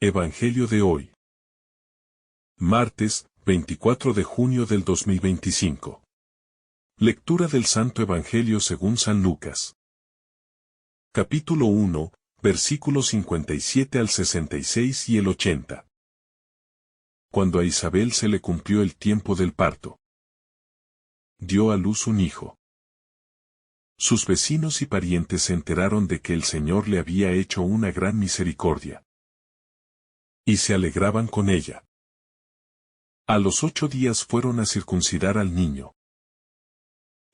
Evangelio de hoy. Martes, 24 de junio del 2025. Lectura del Santo Evangelio según San Lucas. Capítulo 1, versículos 57 al 66 y el 80. Cuando a Isabel se le cumplió el tiempo del parto, dio a luz un hijo. Sus vecinos y parientes se enteraron de que el Señor le había hecho una gran misericordia, y se alegraban con ella. A los 8 días fueron a circuncidar al niño,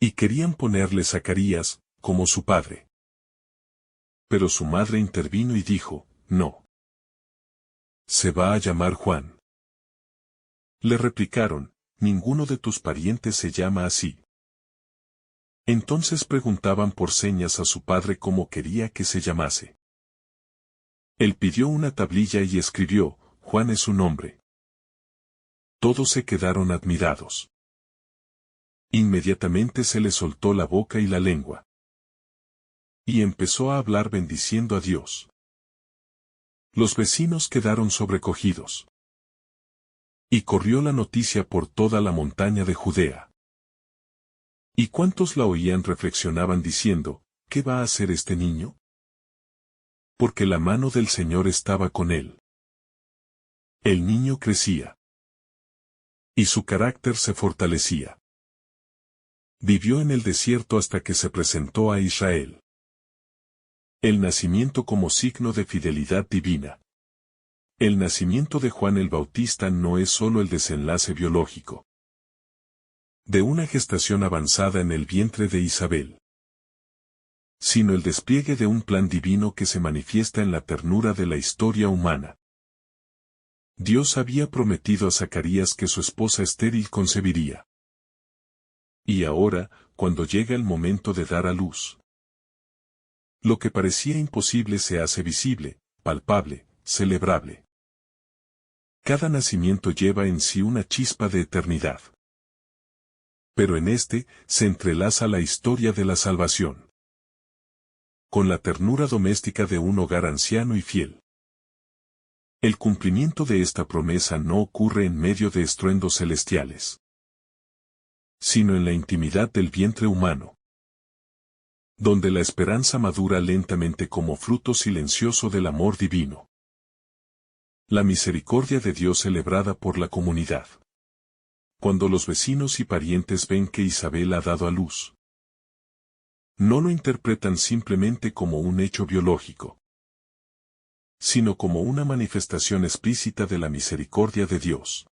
y querían ponerle Zacarías, como su padre. Pero su madre intervino y dijo, no. Se va a llamar Juan. Le replicaron, ninguno de tus parientes se llama así. Entonces preguntaban por señas a su padre cómo quería que se llamase. Él pidió una tablilla y escribió, Juan es su nombre. Todos se quedaron admirados. Inmediatamente se le soltó la boca y la lengua, y empezó a hablar bendiciendo a Dios. Los vecinos quedaron sobrecogidos, y corrió la noticia por toda la montaña de Judea. Y cuantos la oían reflexionaban diciendo, ¿qué va a hacer este niño? Porque la mano del Señor estaba con él. El niño crecía, y su carácter se fortalecía. Vivió en el desierto hasta que se presentó a Israel. El nacimiento como signo de fidelidad divina. El nacimiento de Juan el Bautista no es solo el desenlace biológico de una gestación avanzada en el vientre de Isabel, sino el despliegue de un plan divino que se manifiesta en la ternura de la historia humana. Dios había prometido a Zacarías que su esposa estéril concebiría. Y ahora, cuando llega el momento de dar a luz, lo que parecía imposible se hace visible, palpable, celebrable. Cada nacimiento lleva en sí una chispa de eternidad. Pero en este se entrelaza la historia de la salvación, con la ternura doméstica de un hogar anciano y fiel. El cumplimiento de esta promesa no ocurre en medio de estruendos celestiales, sino en la intimidad del vientre humano, donde la esperanza madura lentamente como fruto silencioso del amor divino. La misericordia de Dios celebrada por la comunidad. Cuando los vecinos y parientes ven que Isabel ha dado a luz, no lo interpretan simplemente como un hecho biológico, sino como una manifestación explícita de la misericordia de Dios.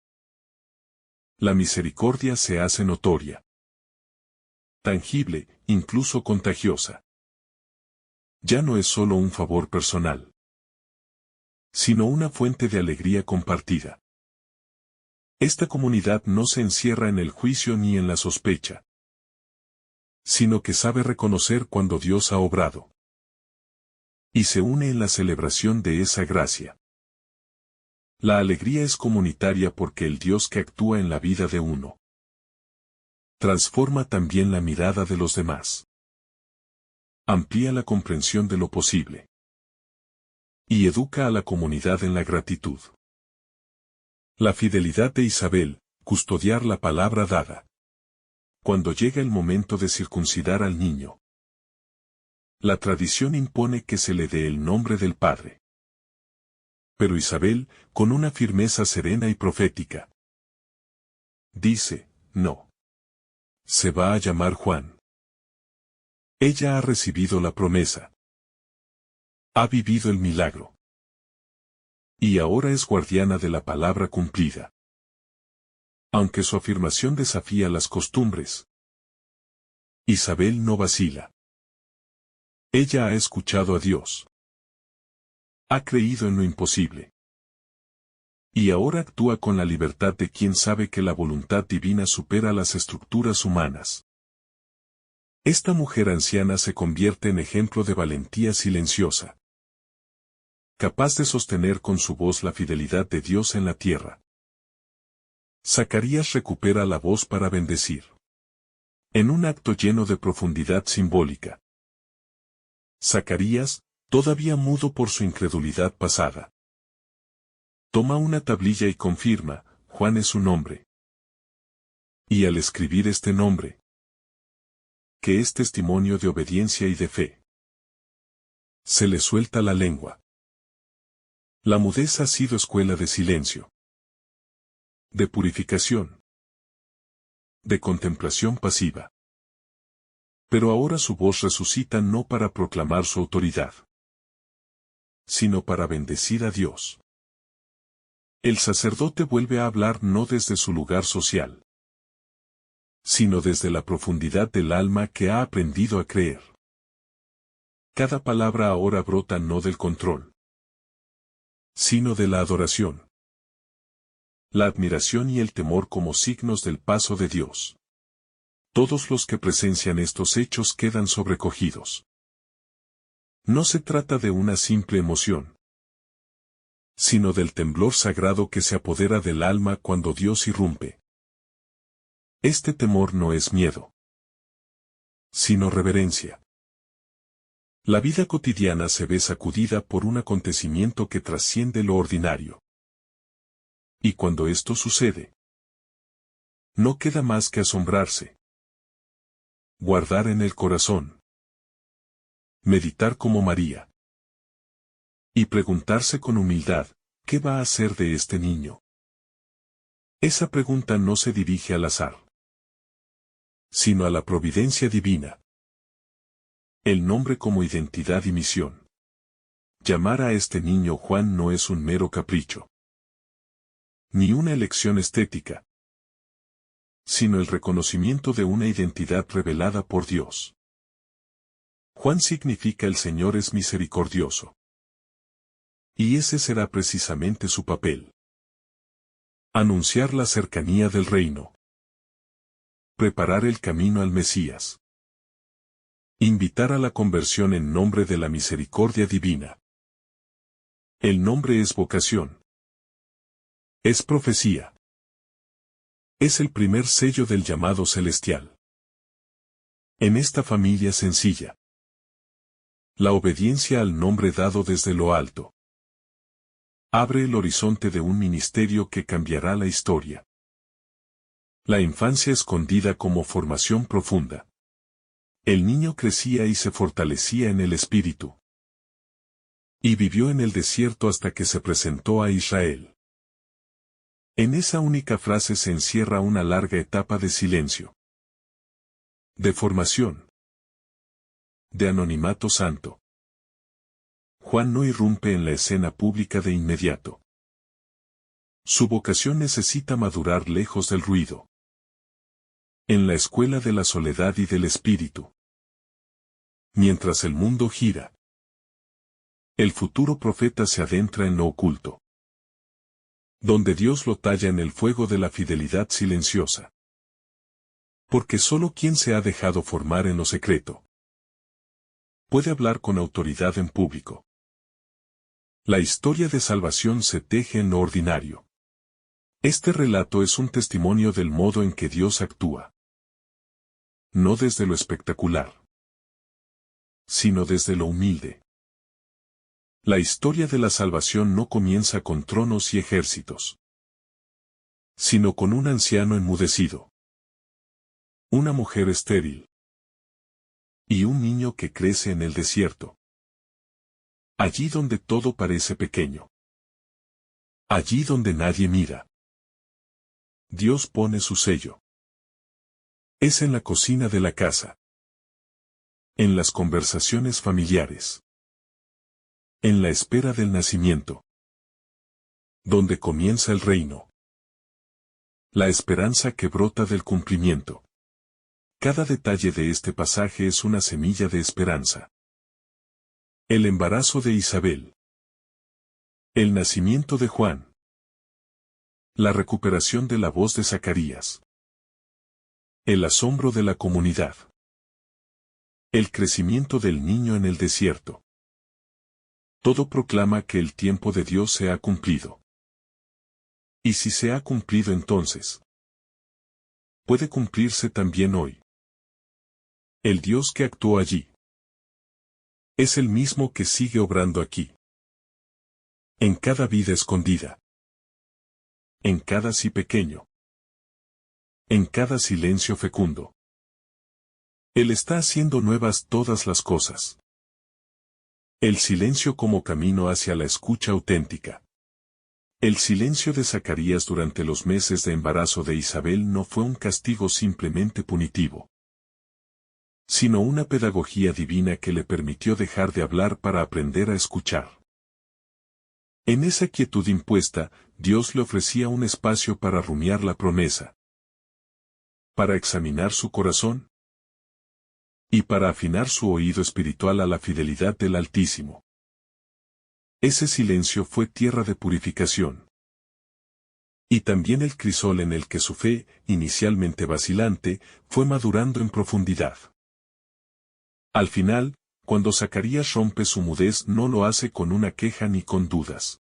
La misericordia se hace notoria, tangible, incluso contagiosa. Ya no es solo un favor personal, sino una fuente de alegría compartida. Esta comunidad no se encierra en el juicio ni en la sospecha, sino que sabe reconocer cuando Dios ha obrado, y se une en la celebración de esa gracia. La alegría es comunitaria porque el Dios que actúa en la vida de uno transforma también la mirada de los demás. Amplía la comprensión de lo posible, y educa a la comunidad en la gratitud. La fidelidad de Isabel, custodiar la palabra dada. Cuando llega el momento de circuncidar al niño, la tradición impone que se le dé el nombre del padre. Pero Isabel, con una firmeza serena y profética, dice, no. Se va a llamar Juan. Ella ha recibido la promesa. Ha vivido el milagro. Y ahora es guardiana de la palabra cumplida. Aunque su afirmación desafía las costumbres, Isabel no vacila. Ella ha escuchado a Dios. Ha creído en lo imposible. Y ahora actúa con la libertad de quien sabe que la voluntad divina supera las estructuras humanas. Esta mujer anciana se convierte en ejemplo de valentía silenciosa, capaz de sostener con su voz la fidelidad de Dios en la tierra. Zacarías recupera la voz para bendecir, en un acto lleno de profundidad simbólica. Zacarías, todavía mudo por su incredulidad pasada, Toma una tablilla y confirma, Juan es su nombre. Y al escribir este nombre, que es testimonio de obediencia y de fe, se le suelta la lengua. La mudez ha sido escuela de silencio, de purificación, de contemplación pasiva. Pero ahora su voz resucita no para proclamar su autoridad, sino para bendecir a Dios. El sacerdote vuelve a hablar no desde su lugar social, sino desde la profundidad del alma que ha aprendido a creer. Cada palabra ahora brota no del control, sino de la adoración, la admiración y el temor como signos del paso de Dios. Todos los que presencian estos hechos quedan sobrecogidos. No se trata de una simple emoción, sino del temblor sagrado que se apodera del alma cuando Dios irrumpe. Este temor no es miedo, sino reverencia. La vida cotidiana se ve sacudida por un acontecimiento que trasciende lo ordinario. Y cuando esto sucede, no queda más que asombrarse, guardar en el corazón, meditar como María, y preguntarse con humildad, ¿qué va a hacer de este niño? Esa pregunta no se dirige al azar, sino a la providencia divina. El nombre como identidad y misión. Llamar a este niño Juan no es un mero capricho, ni una elección estética, sino el reconocimiento de una identidad revelada por Dios. Juan significa el Señor es misericordioso. Y ese será precisamente su papel. Anunciar la cercanía del reino. Preparar el camino al Mesías. Invitar a la conversión en nombre de la misericordia divina. El nombre es vocación. Es profecía. Es el primer sello del llamado celestial. En esta familia sencilla, la obediencia al nombre dado desde lo alto abre el horizonte de un ministerio que cambiará la historia. La infancia escondida como formación profunda. El niño crecía y se fortalecía en el espíritu. Y vivió en el desierto hasta que se presentó a Israel. En esa única frase se encierra una larga etapa de silencio, de formación, de anonimato santo. Juan no irrumpe en la escena pública de inmediato. Su vocación necesita madurar lejos del ruido. En la escuela de la soledad y del espíritu. Mientras el mundo gira, el futuro profeta se adentra en lo oculto, donde Dios lo talla en el fuego de la fidelidad silenciosa. Porque solo quien se ha dejado formar en lo secreto puede hablar con autoridad en público. La historia de salvación se teje en lo ordinario. Este relato es un testimonio del modo en que Dios actúa. No desde lo espectacular, sino desde lo humilde. La historia de la salvación no comienza con tronos y ejércitos, sino con un anciano enmudecido, una mujer estéril y un niño que crece en el desierto. Allí donde todo parece pequeño. Allí donde nadie mira. Dios pone su sello. Es en la cocina de la casa. En las conversaciones familiares. En la espera del nacimiento. Donde comienza el reino. La esperanza que brota del cumplimiento. Cada detalle de este pasaje es una semilla de esperanza. El embarazo de Isabel. El nacimiento de Juan. La recuperación de la voz de Zacarías. El asombro de la comunidad. El crecimiento del niño en el desierto. Todo proclama que el tiempo de Dios se ha cumplido. Y si se ha cumplido entonces, puede cumplirse también hoy. El Dios que actuó allí es el mismo que sigue obrando aquí. En cada vida escondida. En cada sí pequeño. En cada silencio fecundo. Él está haciendo nuevas todas las cosas. El silencio como camino hacia la escucha auténtica. El silencio de Zacarías durante los meses de embarazo de Isabel no fue un castigo simplemente punitivo, sino una pedagogía divina que le permitió dejar de hablar para aprender a escuchar. En esa quietud impuesta, Dios le ofrecía un espacio para rumiar la promesa, para examinar su corazón y para afinar su oído espiritual a la fidelidad del Altísimo. Ese silencio fue tierra de purificación. Y también el crisol en el que su fe, inicialmente vacilante, fue madurando en profundidad. Al final, cuando Zacarías rompe su mudez, no lo hace con una queja ni con dudas,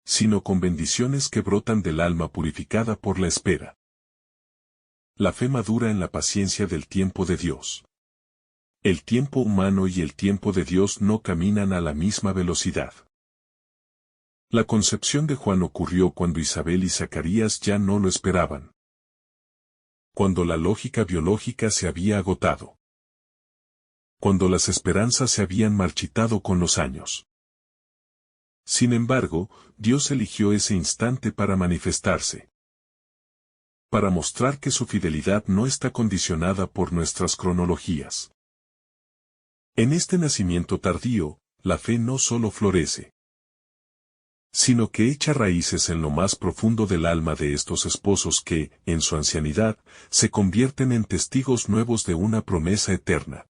sino con bendiciones que brotan del alma purificada por la espera. La fe madura en la paciencia del tiempo de Dios. El tiempo humano y el tiempo de Dios no caminan a la misma velocidad. La concepción de Juan ocurrió cuando Isabel y Zacarías ya no lo esperaban. Cuando la lógica biológica se había agotado. Cuando las esperanzas se habían marchitado con los años. Sin embargo, Dios eligió ese instante para manifestarse. Para mostrar que su fidelidad no está condicionada por nuestras cronologías. En este nacimiento tardío, la fe no solo florece, sino que echa raíces en lo más profundo del alma de estos esposos que, en su ancianidad, se convierten en testigos nuevos de una promesa eterna.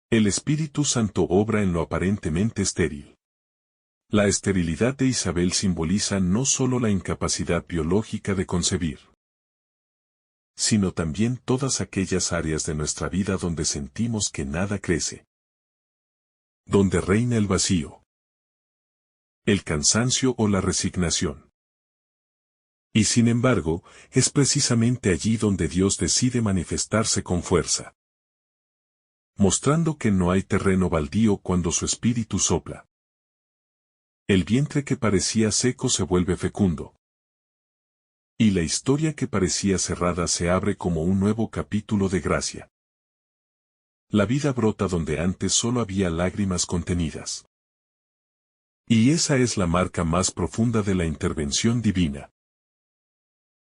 El Espíritu Santo obra en lo aparentemente estéril. La esterilidad de Isabel simboliza no solo la incapacidad biológica de concebir, sino también todas aquellas áreas de nuestra vida donde sentimos que nada crece. Donde reina el vacío, el cansancio o la resignación. Y sin embargo, es precisamente allí donde Dios decide manifestarse con fuerza, mostrando que no hay terreno baldío cuando su espíritu sopla. El vientre que parecía seco se vuelve fecundo. Y la historia que parecía cerrada se abre como un nuevo capítulo de gracia. La vida brota donde antes solo había lágrimas contenidas. Y esa es la marca más profunda de la intervención divina.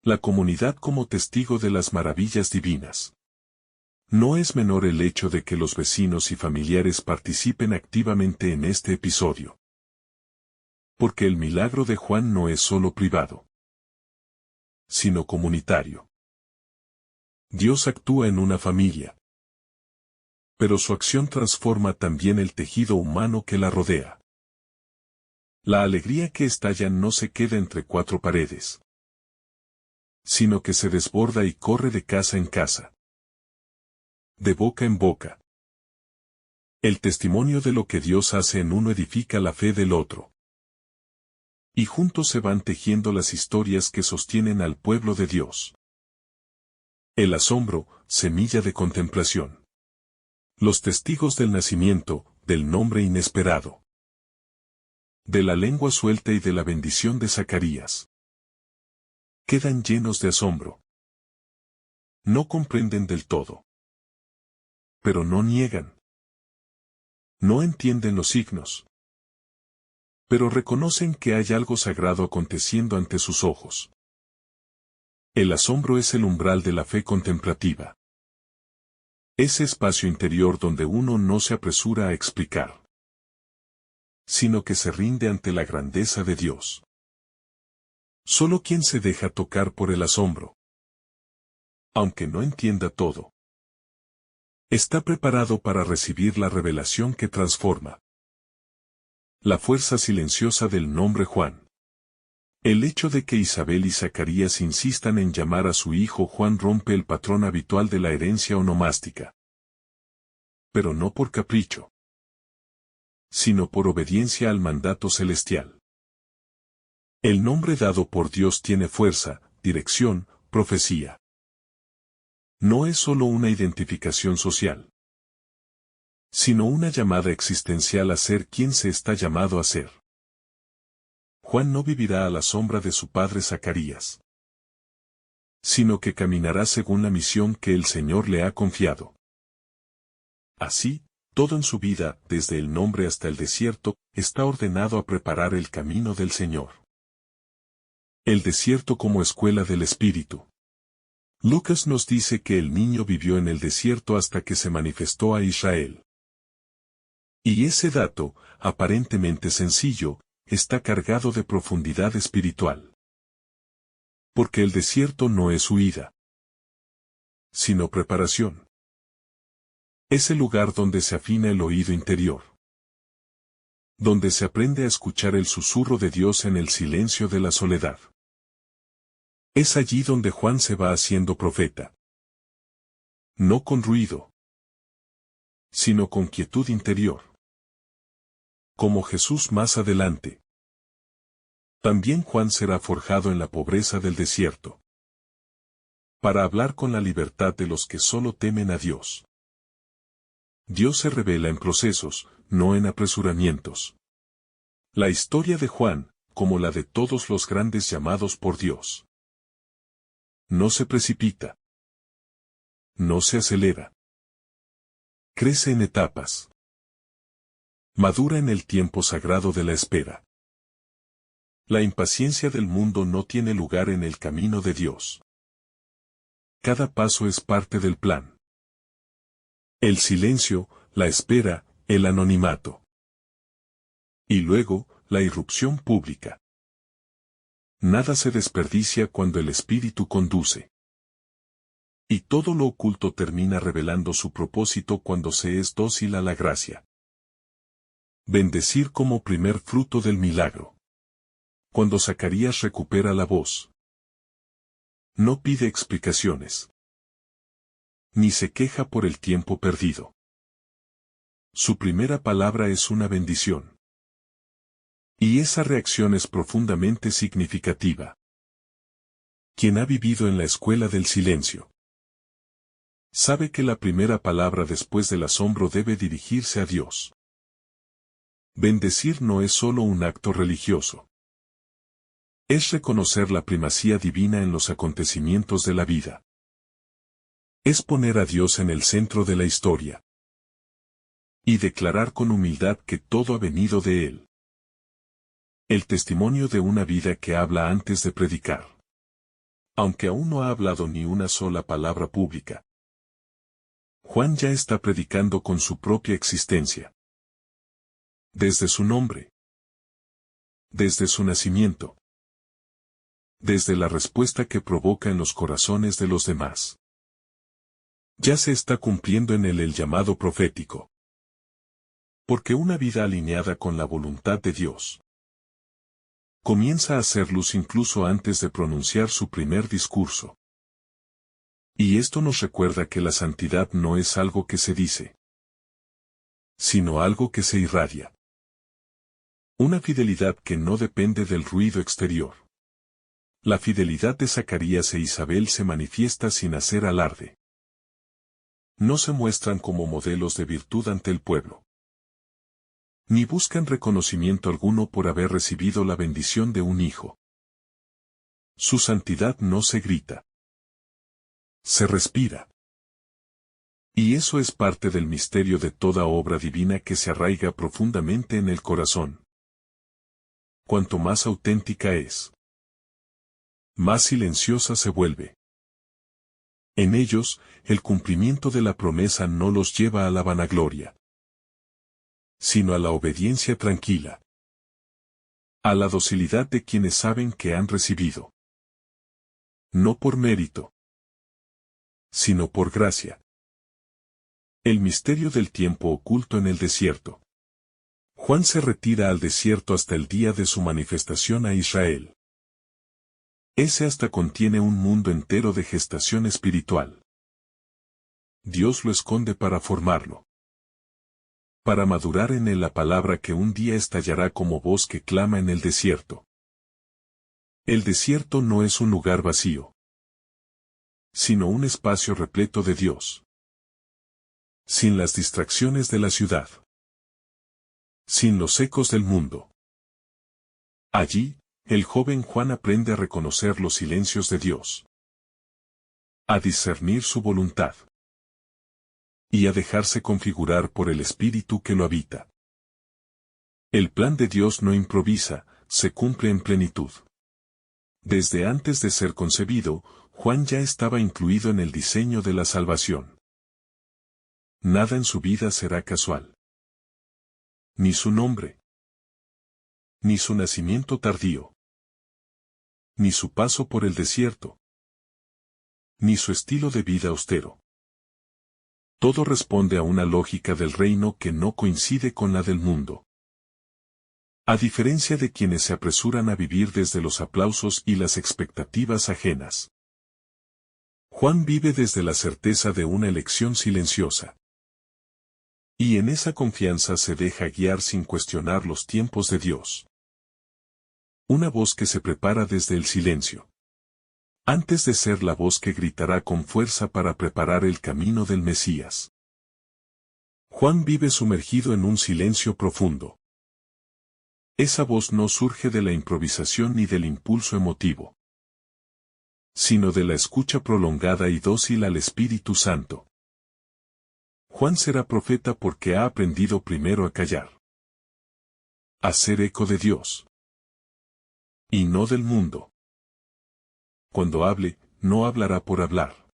La comunidad como testigo de las maravillas divinas. No es menor el hecho de que los vecinos y familiares participen activamente en este episodio. Porque el milagro de Juan no es solo privado, sino comunitario. Dios actúa en una familia, pero su acción transforma también el tejido humano que la rodea. La alegría que estalla no se queda entre cuatro paredes, sino que se desborda y corre de casa en casa, de boca en boca. El testimonio de lo que Dios hace en uno edifica la fe del otro. Y juntos se van tejiendo las historias que sostienen al pueblo de Dios. El asombro, semilla de contemplación. Los testigos del nacimiento, del nombre inesperado. De la lengua suelta y de la bendición de Zacarías. Quedan llenos de asombro. No comprenden del todo. Pero no niegan. No entienden los signos. Pero reconocen que hay algo sagrado aconteciendo ante sus ojos. El asombro es el umbral de la fe contemplativa. Ese espacio interior donde uno no se apresura a explicar, sino que se rinde ante la grandeza de Dios. Solo quien se deja tocar por el asombro, aunque no entienda todo, está preparado para recibir la revelación que transforma. La fuerza silenciosa del nombre Juan. El hecho de que Isabel y Zacarías insistan en llamar a su hijo Juan rompe el patrón habitual de la herencia onomástica. Pero no por capricho, sino por obediencia al mandato celestial. El nombre dado por Dios tiene fuerza, dirección, profecía. No es solo una identificación social, sino una llamada existencial a ser quien se está llamado a ser. Juan no vivirá a la sombra de su padre Zacarías, sino que caminará según la misión que el Señor le ha confiado. Así, todo en su vida, desde el nombre hasta el desierto, está ordenado a preparar el camino del Señor. El desierto como escuela del Espíritu. Lucas nos dice que el niño vivió en el desierto hasta que se manifestó a Israel. Y ese dato, aparentemente sencillo, está cargado de profundidad espiritual. Porque el desierto no es huida, sino preparación. Es el lugar donde se afina el oído interior, donde se aprende a escuchar el susurro de Dios en el silencio de la soledad. Es allí donde Juan se va haciendo profeta. No con ruido, sino con quietud interior. Como Jesús más adelante. También Juan será forjado en la pobreza del desierto, para hablar con la libertad de los que solo temen a Dios. Dios se revela en procesos, no en apresuramientos. La historia de Juan, como la de todos los grandes llamados por Dios, no se precipita, no se acelera. Crece en etapas. Madura en el tiempo sagrado de la espera. La impaciencia del mundo no tiene lugar en el camino de Dios. Cada paso es parte del plan. El silencio, la espera, el anonimato. Y luego, la irrupción pública. Nada se desperdicia cuando el Espíritu conduce. Y todo lo oculto termina revelando su propósito cuando se es dócil a la gracia. Bendecir como primer fruto del milagro. Cuando Zacarías recupera la voz. No pide explicaciones. Ni se queja por el tiempo perdido. Su primera palabra es una bendición. Y esa reacción es profundamente significativa. Quien ha vivido en la escuela del silencio sabe que la primera palabra después del asombro debe dirigirse a Dios. Bendecir no es solo un acto religioso. Es reconocer la primacía divina en los acontecimientos de la vida. Es poner a Dios en el centro de la historia. Y declarar con humildad que todo ha venido de Él. El testimonio de una vida que habla antes de predicar. Aunque aún no ha hablado ni una sola palabra pública. Juan ya está predicando con su propia existencia. Desde su nombre. Desde su nacimiento. Desde la respuesta que provoca en los corazones de los demás. Ya se está cumpliendo en él el llamado profético. Porque una vida alineada con la voluntad de Dios comienza a hacer luz incluso antes de pronunciar su primer discurso. Y esto nos recuerda que la santidad no es algo que se dice, sino algo que se irradia. Una fidelidad que no depende del ruido exterior. La fidelidad de Zacarías e Isabel se manifiesta sin hacer alarde. No se muestran como modelos de virtud ante el pueblo. Ni buscan reconocimiento alguno por haber recibido la bendición de un hijo. Su santidad no se grita. Se respira. Y eso es parte del misterio de toda obra divina que se arraiga profundamente en el corazón. Cuanto más auténtica es, más silenciosa se vuelve. En ellos, el cumplimiento de la promesa no los lleva a la vanagloria, sino a la obediencia tranquila. A la docilidad de quienes saben que han recibido. No por mérito, sino por gracia. El misterio del tiempo oculto en el desierto. Juan se retira al desierto hasta el día de su manifestación a Israel. Ese hasta contiene un mundo entero de gestación espiritual. Dios lo esconde para formarlo. Para madurar en él la palabra que un día estallará como voz que clama en el desierto. El desierto no es un lugar vacío, sino un espacio repleto de Dios. Sin las distracciones de la ciudad. Sin los ecos del mundo. Allí, El joven Juan aprende a reconocer los silencios de Dios, a discernir su voluntad y a dejarse configurar por el Espíritu que lo habita. El plan de Dios no improvisa, se cumple en plenitud. Desde antes de ser concebido, Juan ya estaba incluido en el diseño de la salvación. Nada en su vida será casual. Ni su nombre, ni su nacimiento tardío, ni su paso por el desierto, ni su estilo de vida austero. Todo responde a una lógica del reino que no coincide con la del mundo. A diferencia de quienes se apresuran a vivir desde los aplausos y las expectativas ajenas, Juan vive desde la certeza de una elección silenciosa. Y en esa confianza se deja guiar sin cuestionar los tiempos de Dios. Una voz que se prepara desde el silencio, antes de ser la voz que gritará con fuerza para preparar el camino del Mesías. Juan vive sumergido en un silencio profundo. Esa voz no surge de la improvisación ni del impulso emotivo, sino de la escucha prolongada y dócil al Espíritu Santo. Juan será profeta porque ha aprendido primero a callar, a hacer eco de Dios, y no del mundo. Cuando hable, no hablará por hablar,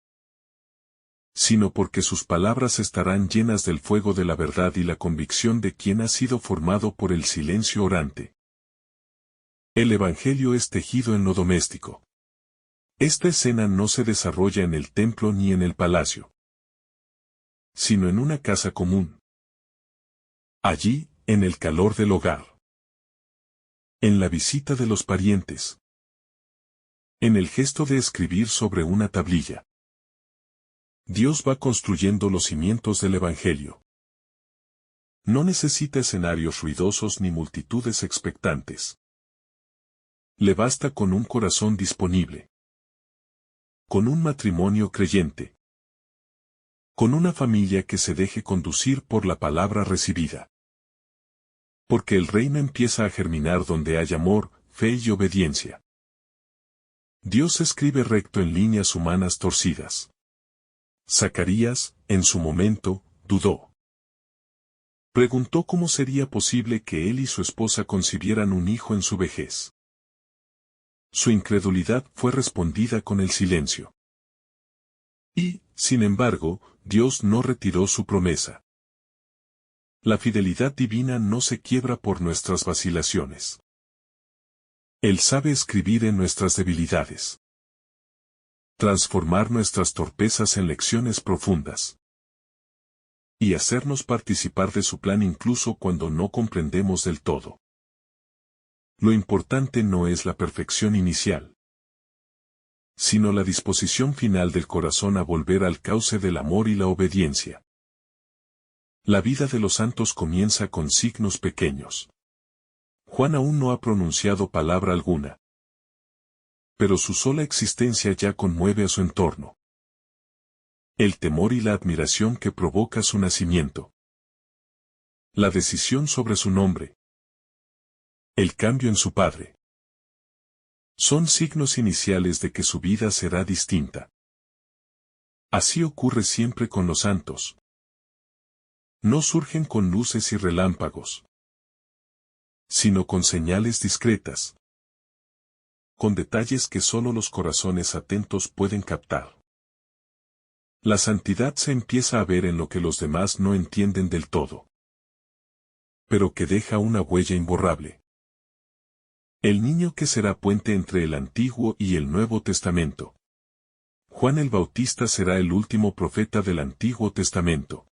sino porque sus palabras estarán llenas del fuego de la verdad y la convicción de quien ha sido formado por el silencio orante. El Evangelio es tejido en lo doméstico. Esta escena no se desarrolla en el templo ni en el palacio, sino en una casa común. Allí, en el calor del hogar, en la visita de los parientes, en el gesto de escribir sobre una tablilla. Dios va construyendo los cimientos del Evangelio. No necesita escenarios ruidosos ni multitudes expectantes. Le basta con un corazón disponible, con un matrimonio creyente, con una familia que se deje conducir por la palabra recibida. Porque el reino empieza a germinar donde hay amor, fe y obediencia. Dios escribe recto en líneas humanas torcidas. Zacarías, en su momento, dudó. Preguntó cómo sería posible que él y su esposa concibieran un hijo en su vejez. Su incredulidad fue respondida con el silencio. Y, sin embargo, Dios no retiró su promesa. La fidelidad divina no se quiebra por nuestras vacilaciones. Él sabe escribir en nuestras debilidades, transformar nuestras torpezas en lecciones profundas, y hacernos participar de su plan incluso cuando no comprendemos del todo. Lo importante no es la perfección inicial, sino la disposición final del corazón a volver al cauce del amor y la obediencia. La vida de los santos comienza con signos pequeños. Juan aún no ha pronunciado palabra alguna, pero su sola existencia ya conmueve a su entorno. El temor y la admiración que provoca su nacimiento. La decisión sobre su nombre. El cambio en su padre. Son signos iniciales de que su vida será distinta. Así ocurre siempre con los santos. No surgen con luces y relámpagos, sino con señales discretas, con detalles que solo los corazones atentos pueden captar. La santidad se empieza a ver en lo que los demás no entienden del todo, pero que deja una huella imborrable. El niño que será puente entre el Antiguo y el Nuevo Testamento. Juan el Bautista será el último profeta del Antiguo Testamento.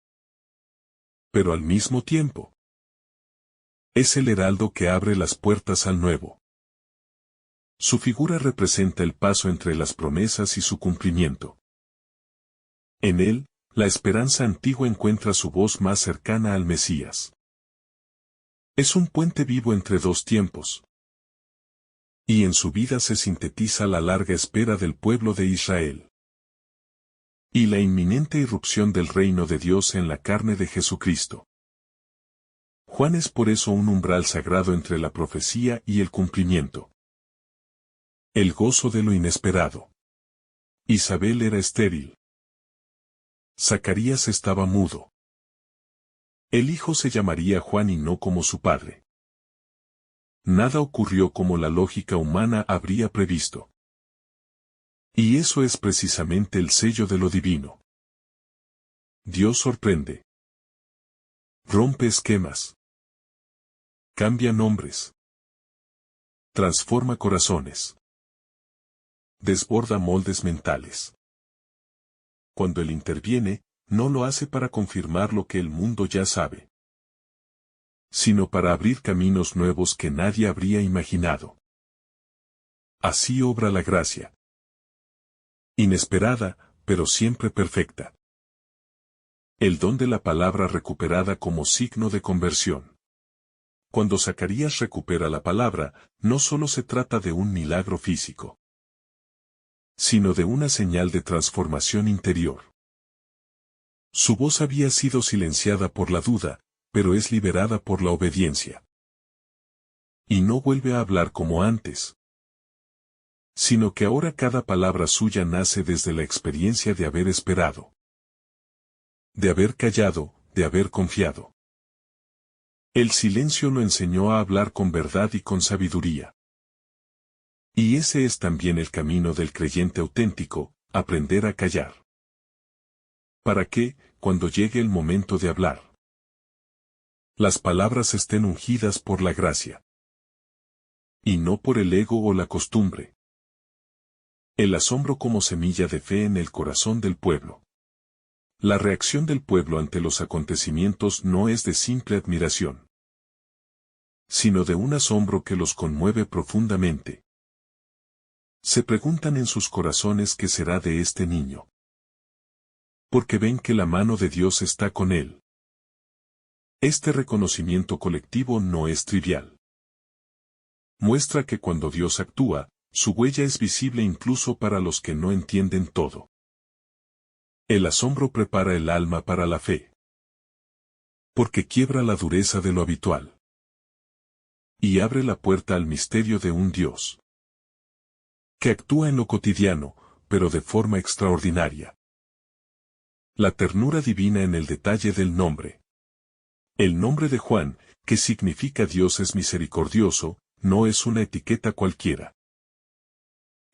Pero al mismo tiempo, es el heraldo que abre las puertas al Nuevo. Su figura representa el paso entre las promesas y su cumplimiento. En él, la esperanza antigua encuentra su voz más cercana al Mesías. Es un puente vivo entre dos tiempos. Y en su vida se sintetiza la larga espera del pueblo de Israel. Y la inminente irrupción del reino de Dios en la carne de Jesucristo. Juan es por eso un umbral sagrado entre la profecía y el cumplimiento. El gozo de lo inesperado. Isabel era estéril. Zacarías estaba mudo. El hijo se llamaría Juan y no como su padre. Nada ocurrió como la lógica humana habría previsto. Y eso es precisamente el sello de lo divino. Dios sorprende. Rompe esquemas. Cambia nombres. Transforma corazones. Desborda moldes mentales. Cuando Él interviene, no lo hace para confirmar lo que el mundo ya sabe, sino para abrir caminos nuevos que nadie habría imaginado. Así obra la gracia. Inesperada, pero siempre perfecta. El don de la palabra recuperada como signo de conversión. Cuando Zacarías recupera la palabra, no solo se trata de un milagro físico, sino de una señal de transformación interior. Su voz había sido silenciada por la duda, pero es liberada por la obediencia. Y no vuelve a hablar como antes, sino que ahora cada palabra suya nace desde la experiencia de haber esperado, de haber callado, de haber confiado. El silencio lo enseñó a hablar con verdad y con sabiduría. Y ese es también el camino del creyente auténtico, aprender a callar. Para que, cuando llegue el momento de hablar, las palabras estén ungidas por la gracia, y no por el ego o la costumbre. El asombro como semilla de fe en el corazón del pueblo. La reacción del pueblo ante los acontecimientos no es de simple admiración, sino de un asombro que los conmueve profundamente. Se preguntan en sus corazones qué será de este niño. Porque ven que la mano de Dios está con él. Este reconocimiento colectivo no es trivial. Muestra que cuando Dios actúa, su huella es visible incluso para los que no entienden todo. El asombro prepara el alma para la fe, porque quiebra la dureza de lo habitual y abre la puerta al misterio de un Dios que actúa en lo cotidiano, pero de forma extraordinaria. La ternura divina en el detalle del nombre. El nombre de Juan, que significa Dios es misericordioso, no es una etiqueta cualquiera.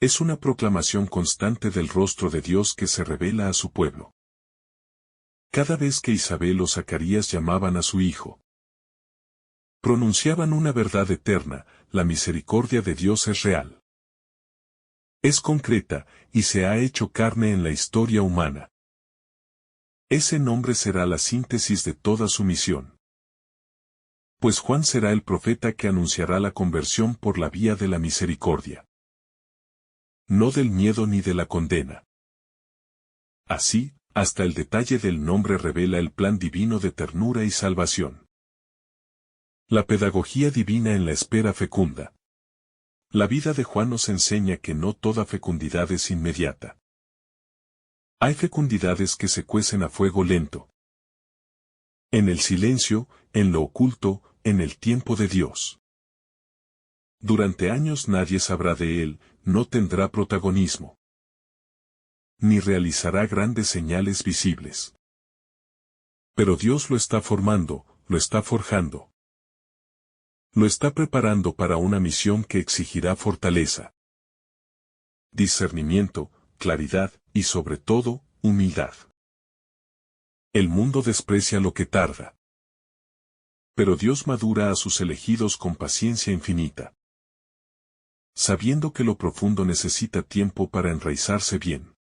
Es una proclamación constante del rostro de Dios que se revela a su pueblo. Cada vez que Isabel o Zacarías llamaban a su hijo, pronunciaban una verdad eterna: la misericordia de Dios es real. Es concreta, y se ha hecho carne en la historia humana. Ese nombre será la síntesis de toda su misión. Pues Juan será el profeta que anunciará la conversión por la vía de la misericordia. No del miedo ni de la condena. Así, hasta el detalle del nombre revela el plan divino de ternura y salvación. La pedagogía divina en la espera fecunda. La vida de Juan nos enseña que no toda fecundidad es inmediata. Hay fecundidades que se cuecen a fuego lento. En el silencio, en lo oculto, en el tiempo de Dios. Durante años nadie sabrá de él, no tendrá protagonismo, ni realizará grandes señales visibles. Pero Dios lo está formando, lo está forjando. Lo está preparando para una misión que exigirá fortaleza, discernimiento, claridad, y sobre todo, humildad. El mundo desprecia lo que tarda. Pero Dios madura a sus elegidos con paciencia infinita, sabiendo que lo profundo necesita tiempo para enraizarse bien.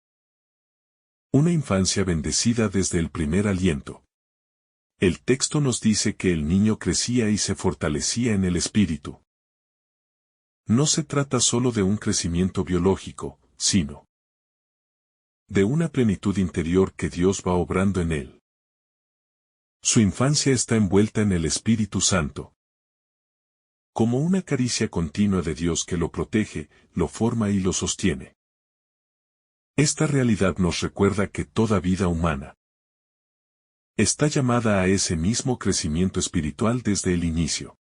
Una infancia bendecida desde el primer aliento. El texto nos dice que el niño crecía y se fortalecía en el espíritu. No se trata solo de un crecimiento biológico, sino de una plenitud interior que Dios va obrando en él. Su infancia está envuelta en el Espíritu Santo, como una caricia continua de Dios que lo protege, lo forma y lo sostiene. Esta realidad nos recuerda que toda vida humana está llamada a ese mismo crecimiento espiritual desde el inicio.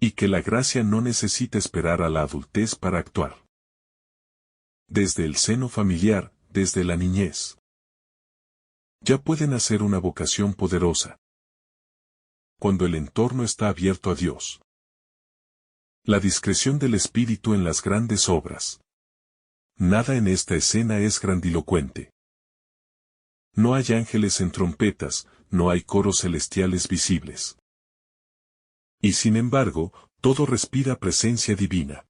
Y que la gracia no necesita esperar a la adultez para actuar. Desde el seno familiar, desde la niñez. Ya pueden hacer una vocación poderosa. Cuando el entorno está abierto a Dios. La discreción del Espíritu en las grandes obras. Nada en esta escena es grandilocuente. No hay ángeles en trompetas, no hay coros celestiales visibles. Y sin embargo, todo respira presencia divina.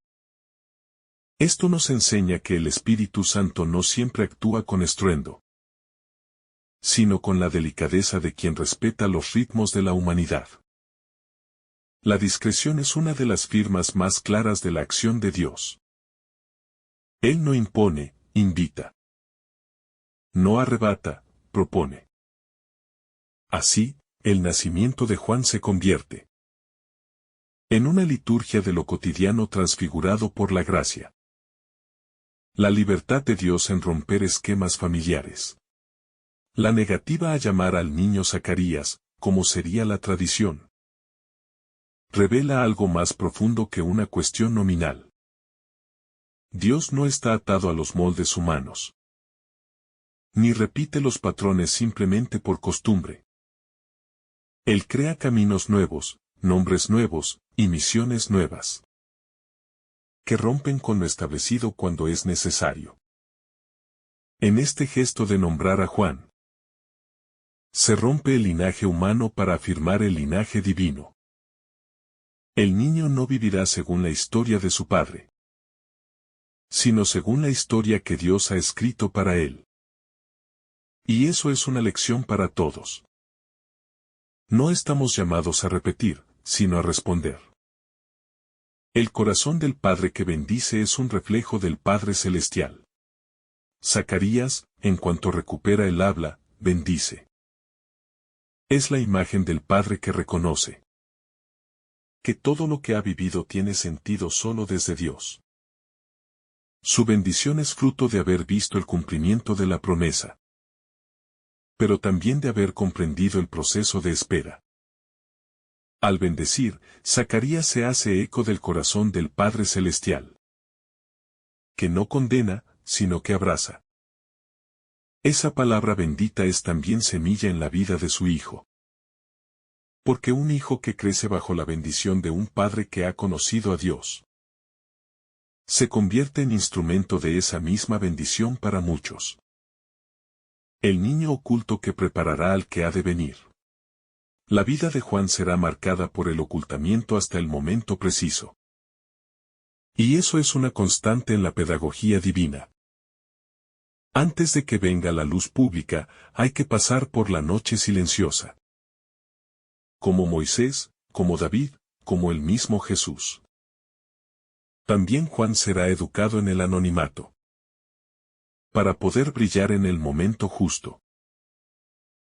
Esto nos enseña que el Espíritu Santo no siempre actúa con estruendo, sino con la delicadeza de quien respeta los ritmos de la humanidad. La discreción es una de las firmas más claras de la acción de Dios. Él no impone, invita. No arrebata, propone. Así, el nacimiento de Juan se convierte en una liturgia de lo cotidiano transfigurado por la gracia. La libertad de Dios en romper esquemas familiares. La negativa a llamar al niño Zacarías, como sería la tradición, revela algo más profundo que una cuestión nominal. Dios no está atado a los moldes humanos, ni repite los patrones simplemente por costumbre. Él crea caminos nuevos, nombres nuevos, y misiones nuevas, que rompen con lo establecido cuando es necesario. En este gesto de nombrar a Juan, se rompe el linaje humano para afirmar el linaje divino. El niño no vivirá según la historia de su padre, sino según la historia que Dios ha escrito para él. Y eso es una lección para todos. No estamos llamados a repetir, sino a responder. El corazón del Padre que bendice es un reflejo del Padre Celestial. Zacarías, en cuanto recupera el habla, bendice. Es la imagen del Padre que reconoce que todo lo que ha vivido tiene sentido solo desde Dios. Su bendición es fruto de haber visto el cumplimiento de la promesa, pero también de haber comprendido el proceso de espera. Al bendecir, Zacarías se hace eco del corazón del Padre Celestial, que no condena, sino que abraza. Esa palabra bendita es también semilla en la vida de su hijo. Porque un hijo que crece bajo la bendición de un padre que ha conocido a Dios, se convierte en instrumento de esa misma bendición para muchos. El niño oculto que preparará al que ha de venir. La vida de Juan será marcada por el ocultamiento hasta el momento preciso. Y eso es una constante en la pedagogía divina. Antes de que venga la luz pública, hay que pasar por la noche silenciosa. Como Moisés, como David, como el mismo Jesús. También Juan será educado en el anonimato, para poder brillar en el momento justo.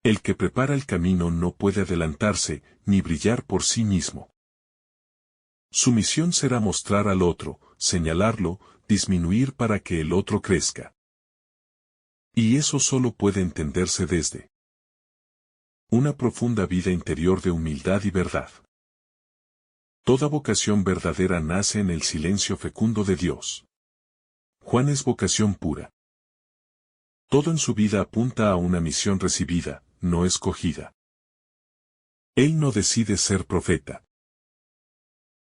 El que prepara el camino no puede adelantarse, ni brillar por sí mismo. Su misión será mostrar al otro, señalarlo, disminuir para que el otro crezca. Y eso solo puede entenderse desde una profunda vida interior de humildad y verdad. Toda vocación verdadera nace en el silencio fecundo de Dios. Juan es vocación pura. Todo en su vida apunta a una misión recibida, no escogida. Él no decide ser profeta.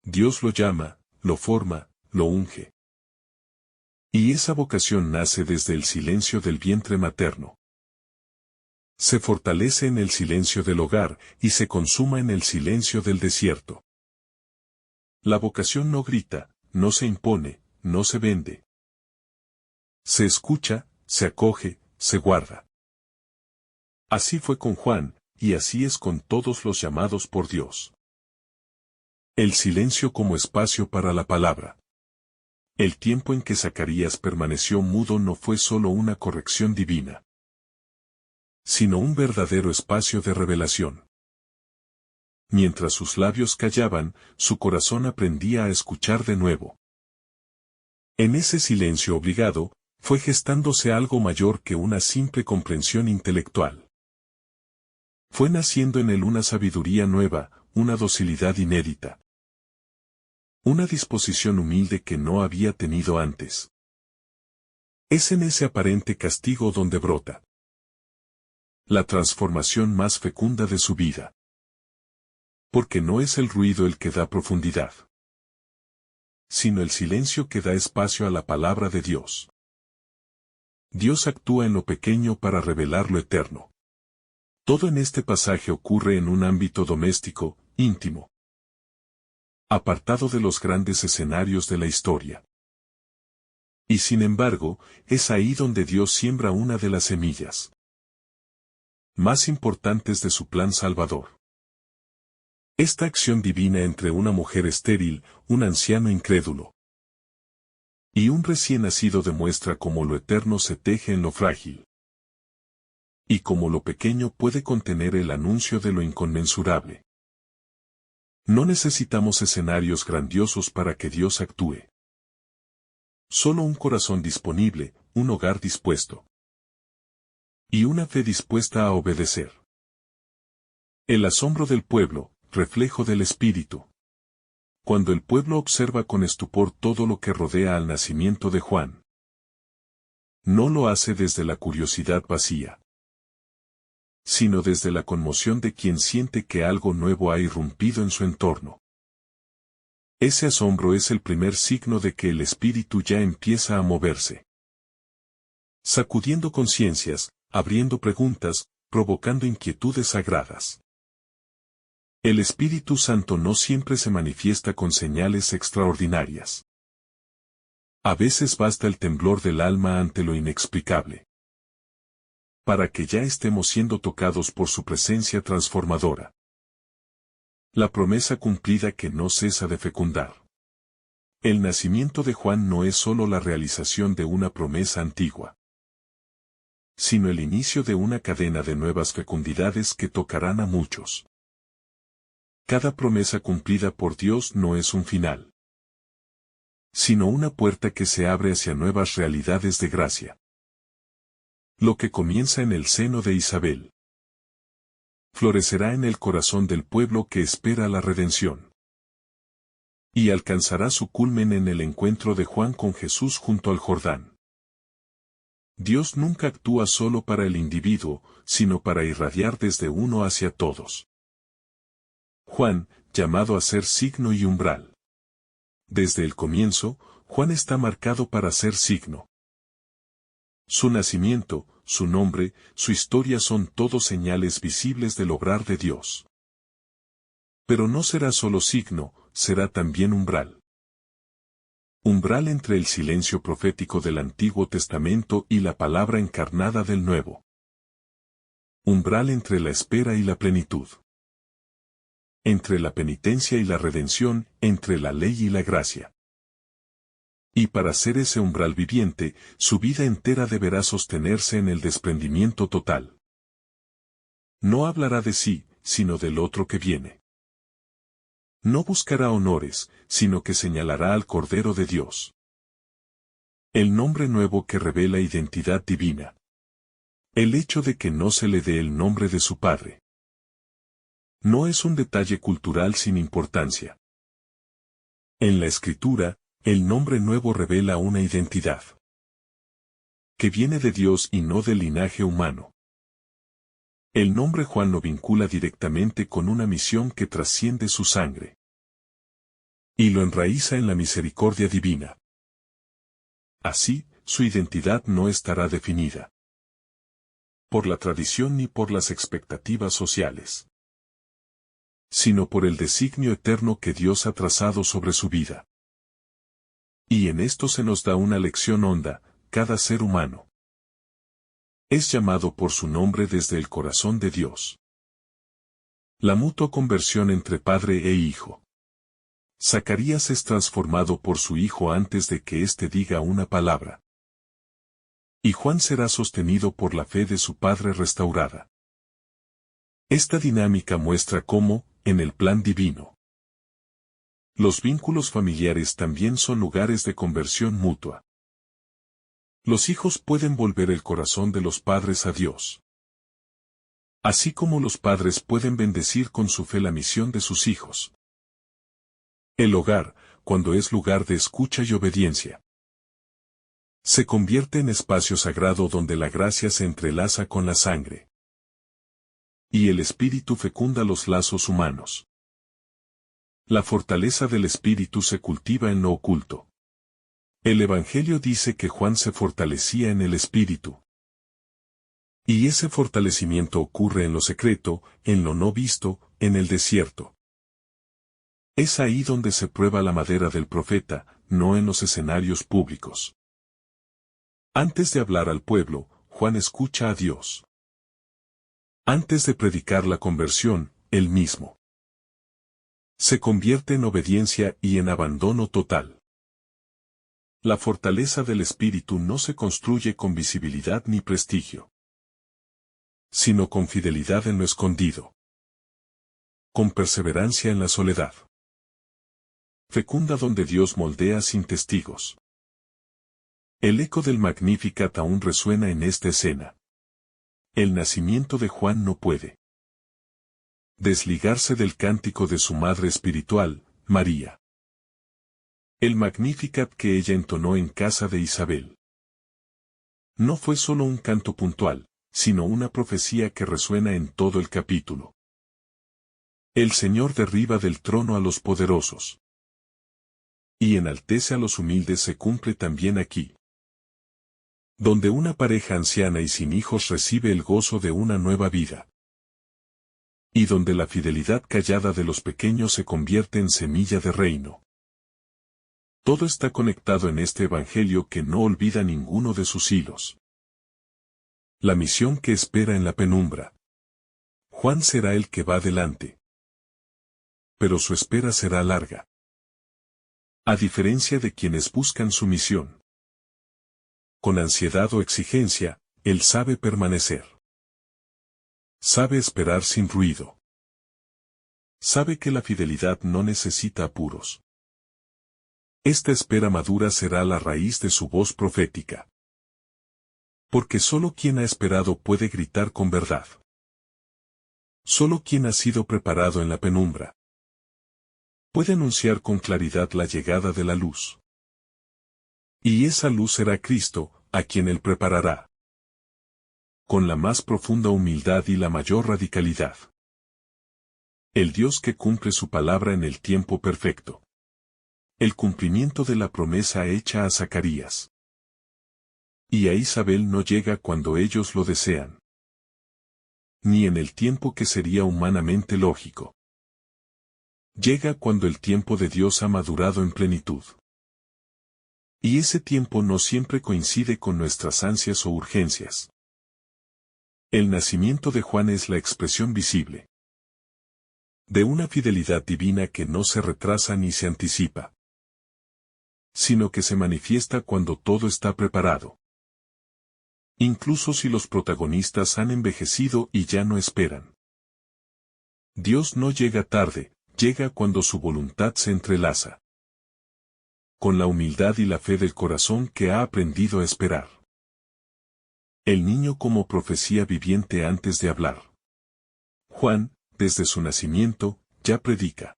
Dios lo llama, lo forma, lo unge. Y esa vocación nace desde el silencio del vientre materno. Se fortalece en el silencio del hogar y se consuma en el silencio del desierto. La vocación no grita, no se impone, no se vende. Se escucha, se acoge, se guarda. Así fue con Juan, y así es con todos los llamados por Dios. El silencio como espacio para la palabra. El tiempo en que Zacarías permaneció mudo no fue solo una corrección divina, sino un verdadero espacio de revelación. Mientras sus labios callaban, su corazón aprendía a escuchar de nuevo. En ese silencio obligado, fue gestándose algo mayor que una simple comprensión intelectual. Fue naciendo en él una sabiduría nueva, una docilidad inédita. Una disposición humilde que no había tenido antes. Es en ese aparente castigo donde brota la transformación más fecunda de su vida. Porque no es el ruido el que da profundidad, sino el silencio que da espacio a la palabra de Dios. Dios actúa en lo pequeño para revelar lo eterno. Todo en este pasaje ocurre en un ámbito doméstico, íntimo, apartado de los grandes escenarios de la historia. Y sin embargo, es ahí donde Dios siembra una de las semillas más importantes de su plan salvador. Esta acción divina entre una mujer estéril, un anciano incrédulo y un recién nacido demuestra cómo lo eterno se teje en lo frágil, y cómo lo pequeño puede contener el anuncio de lo inconmensurable. No necesitamos escenarios grandiosos para que Dios actúe. Solo un corazón disponible, un hogar dispuesto, y una fe dispuesta a obedecer. El asombro del pueblo, reflejo del Espíritu. Cuando el pueblo observa con estupor todo lo que rodea al nacimiento de Juan, no lo hace desde la curiosidad vacía, sino desde la conmoción de quien siente que algo nuevo ha irrumpido en su entorno. Ese asombro es el primer signo de que el Espíritu ya empieza a moverse, sacudiendo conciencias, abriendo preguntas, provocando inquietudes sagradas. El Espíritu Santo no siempre se manifiesta con señales extraordinarias. A veces basta el temblor del alma ante lo inexplicable, para que ya estemos siendo tocados por su presencia transformadora. La promesa cumplida que no cesa de fecundar. El nacimiento de Juan no es sólo la realización de una promesa antigua, sino el inicio de una cadena de nuevas fecundidades que tocarán a muchos. Cada promesa cumplida por Dios no es un final, sino una puerta que se abre hacia nuevas realidades de gracia. Lo que comienza en el seno de Isabel, florecerá en el corazón del pueblo que espera la redención, y alcanzará su culmen en el encuentro de Juan con Jesús junto al Jordán. Dios nunca actúa solo para el individuo, sino para irradiar desde uno hacia todos. Juan, llamado a ser signo y umbral. Desde el comienzo, Juan está marcado para ser signo. Su nacimiento, su nombre, su historia son todos señales visibles del obrar de Dios. Pero no será solo signo, será también umbral. Umbral entre el silencio profético del Antiguo Testamento y la palabra encarnada del Nuevo. Umbral entre la espera y la plenitud. Entre la penitencia y la redención, entre la ley y la gracia. Y para ser ese umbral viviente, su vida entera deberá sostenerse en el desprendimiento total. No hablará de sí, sino del otro que viene. No buscará honores, sino que señalará al Cordero de Dios. El nombre nuevo que revela identidad divina. El hecho de que no se le dé el nombre de su Padre. No es un detalle cultural sin importancia. En la Escritura, el nombre nuevo revela una identidad que viene de Dios y no del linaje humano. El nombre Juan lo vincula directamente con una misión que trasciende su sangre y lo enraiza en la misericordia divina. Así, su identidad no estará definida por la tradición ni por las expectativas sociales, sino por el designio eterno que Dios ha trazado sobre su vida. Y en esto se nos da una lección honda: cada ser humano es llamado por su nombre desde el corazón de Dios. La mutua conversión entre padre e hijo. Zacarías es transformado por su hijo antes de que éste diga una palabra. Y Juan será sostenido por la fe de su padre restaurada. Esta dinámica muestra cómo, en el plan divino, los vínculos familiares también son lugares de conversión mutua. Los hijos pueden volver el corazón de los padres a Dios, así como los padres pueden bendecir con su fe la misión de sus hijos. El hogar, cuando es lugar de escucha y obediencia. Se convierte en espacio sagrado donde la gracia se entrelaza con la sangre. Y el Espíritu fecunda los lazos humanos. La fortaleza del Espíritu se cultiva en lo oculto. El Evangelio dice que Juan se fortalecía en el Espíritu. Y ese fortalecimiento ocurre en lo secreto, en lo no visto, en el desierto. Es ahí donde se prueba la madera del profeta, no en los escenarios públicos. Antes de hablar al pueblo, Juan escucha a Dios. Antes de predicar la conversión, él mismo se convierte en obediencia y en abandono total. La fortaleza del Espíritu no se construye con visibilidad ni prestigio, sino con fidelidad en lo escondido, con perseverancia en la soledad. Fecunda donde Dios moldea sin testigos. El eco del Magnificat aún resuena en esta escena. El nacimiento de Juan no puede desligarse del cántico de su madre espiritual, María. El Magnificat que ella entonó en casa de Isabel no fue solo un canto puntual, sino una profecía que resuena en todo el capítulo. El Señor derriba del trono a los poderosos y enaltece a los humildes se cumple también aquí, donde una pareja anciana y sin hijos recibe el gozo de una nueva vida. Y donde la fidelidad callada de los pequeños se convierte en semilla de reino. Todo está conectado en este Evangelio que no olvida ninguno de sus hilos. La misión que espera en la penumbra. Juan será el que va adelante. Pero su espera será larga. A diferencia de quienes buscan su misión con ansiedad o exigencia, él sabe permanecer. Sabe esperar sin ruido. Sabe que la fidelidad no necesita apuros. Esta espera madura será la raíz de su voz profética. Porque solo quien ha esperado puede gritar con verdad. Solo quien ha sido preparado en la penumbra puede anunciar con claridad la llegada de la luz. Y esa luz será Cristo, a quien él preparará con la más profunda humildad y la mayor radicalidad. El Dios que cumple su palabra en el tiempo perfecto. El cumplimiento de la promesa hecha a Zacarías. Y a Isabel no llega cuando ellos lo desean. Ni en el tiempo que sería humanamente lógico. Llega cuando el tiempo de Dios ha madurado en plenitud. Y ese tiempo no siempre coincide con nuestras ansias o urgencias. El nacimiento de Juan es la expresión visible de una fidelidad divina que no se retrasa ni se anticipa, sino que se manifiesta cuando todo está preparado. Incluso si los protagonistas han envejecido y ya no esperan. Dios no llega tarde, llega cuando su voluntad se entrelaza con la humildad y la fe del corazón que ha aprendido a esperar. El niño como profecía viviente antes de hablar. Juan, desde su nacimiento, ya predica.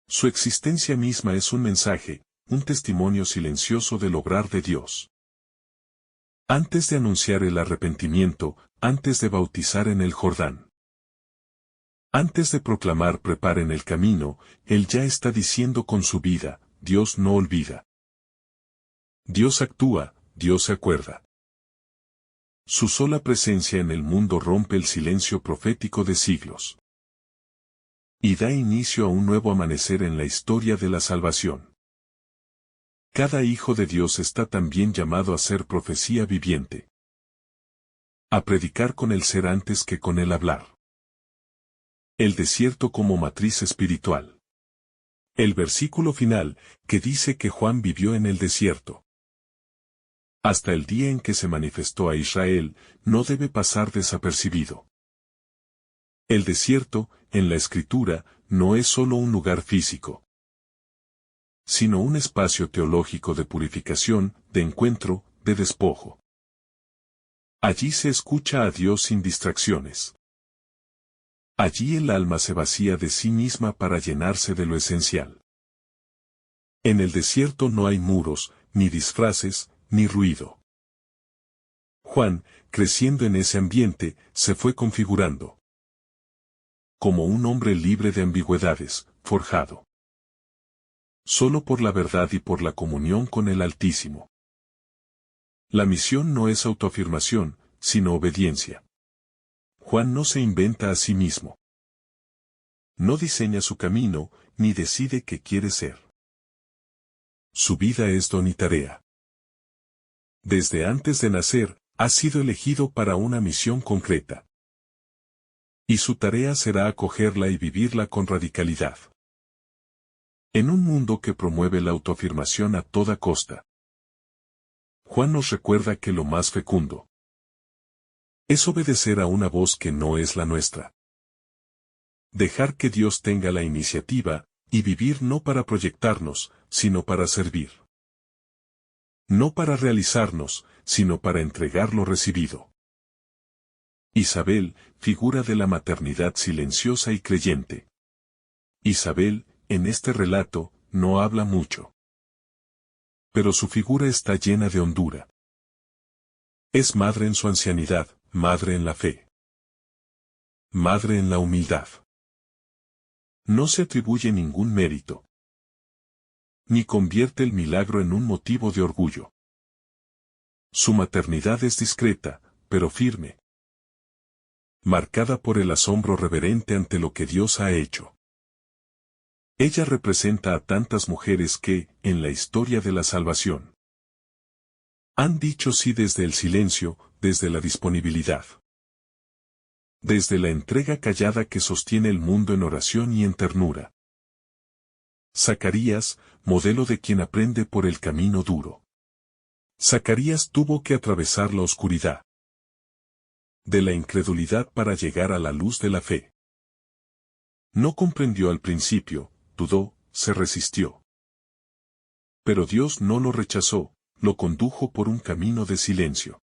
Su existencia misma es un mensaje, un testimonio silencioso del obrar de Dios. Antes de anunciar el arrepentimiento, antes de bautizar en el Jordán. Antes de proclamar preparen el camino, él ya está diciendo con su vida, Dios no olvida. Dios actúa, Dios se acuerda. Su sola presencia en el mundo rompe el silencio profético de siglos. Y da inicio a un nuevo amanecer en la historia de la salvación. Cada hijo de Dios está también llamado a ser profecía viviente. A predicar con el ser antes que con el hablar. El desierto como matriz espiritual. El versículo final, que dice que Juan vivió en el desierto. Hasta el día en que se manifestó a Israel, no debe pasar desapercibido. El desierto, en la Escritura, no es solo un lugar físico, sino un espacio teológico de purificación, de encuentro, de despojo. Allí se escucha a Dios sin distracciones. Allí el alma se vacía de sí misma para llenarse de lo esencial. En el desierto no hay muros, ni disfraces, ni ruido. Juan, creciendo en ese ambiente, se fue configurando como un hombre libre de ambigüedades, forjado solo por la verdad y por la comunión con el Altísimo. La misión no es autoafirmación, sino obediencia. Juan no se inventa a sí mismo. No diseña su camino, ni decide qué quiere ser. Su vida es don y tarea. Desde antes de nacer, ha sido elegido para una misión concreta. Y su tarea será acogerla y vivirla con radicalidad. En un mundo que promueve la autoafirmación a toda costa, Juan nos recuerda que lo más fecundo es obedecer a una voz que no es la nuestra. Dejar que Dios tenga la iniciativa, y vivir no para proyectarnos, sino para servir. No para realizarnos, sino para entregar lo recibido. Isabel, figura de la maternidad silenciosa y creyente. Isabel, en este relato, no habla mucho. Pero su figura está llena de hondura. Es madre en su ancianidad, madre en la fe. Madre en la humildad. No se atribuye ningún mérito. Ni convierte el milagro en un motivo de orgullo. Su maternidad es discreta, pero firme. Marcada por el asombro reverente ante lo que Dios ha hecho. Ella representa a tantas mujeres que, en la historia de la salvación, han dicho sí desde el silencio, desde la disponibilidad. Desde la entrega callada que sostiene el mundo en oración y en ternura. Zacarías, modelo de quien aprende por el camino duro. Zacarías tuvo que atravesar la oscuridad de la incredulidad para llegar a la luz de la fe. No comprendió al principio, dudó, se resistió. Pero Dios no lo rechazó, lo condujo por un camino de silencio.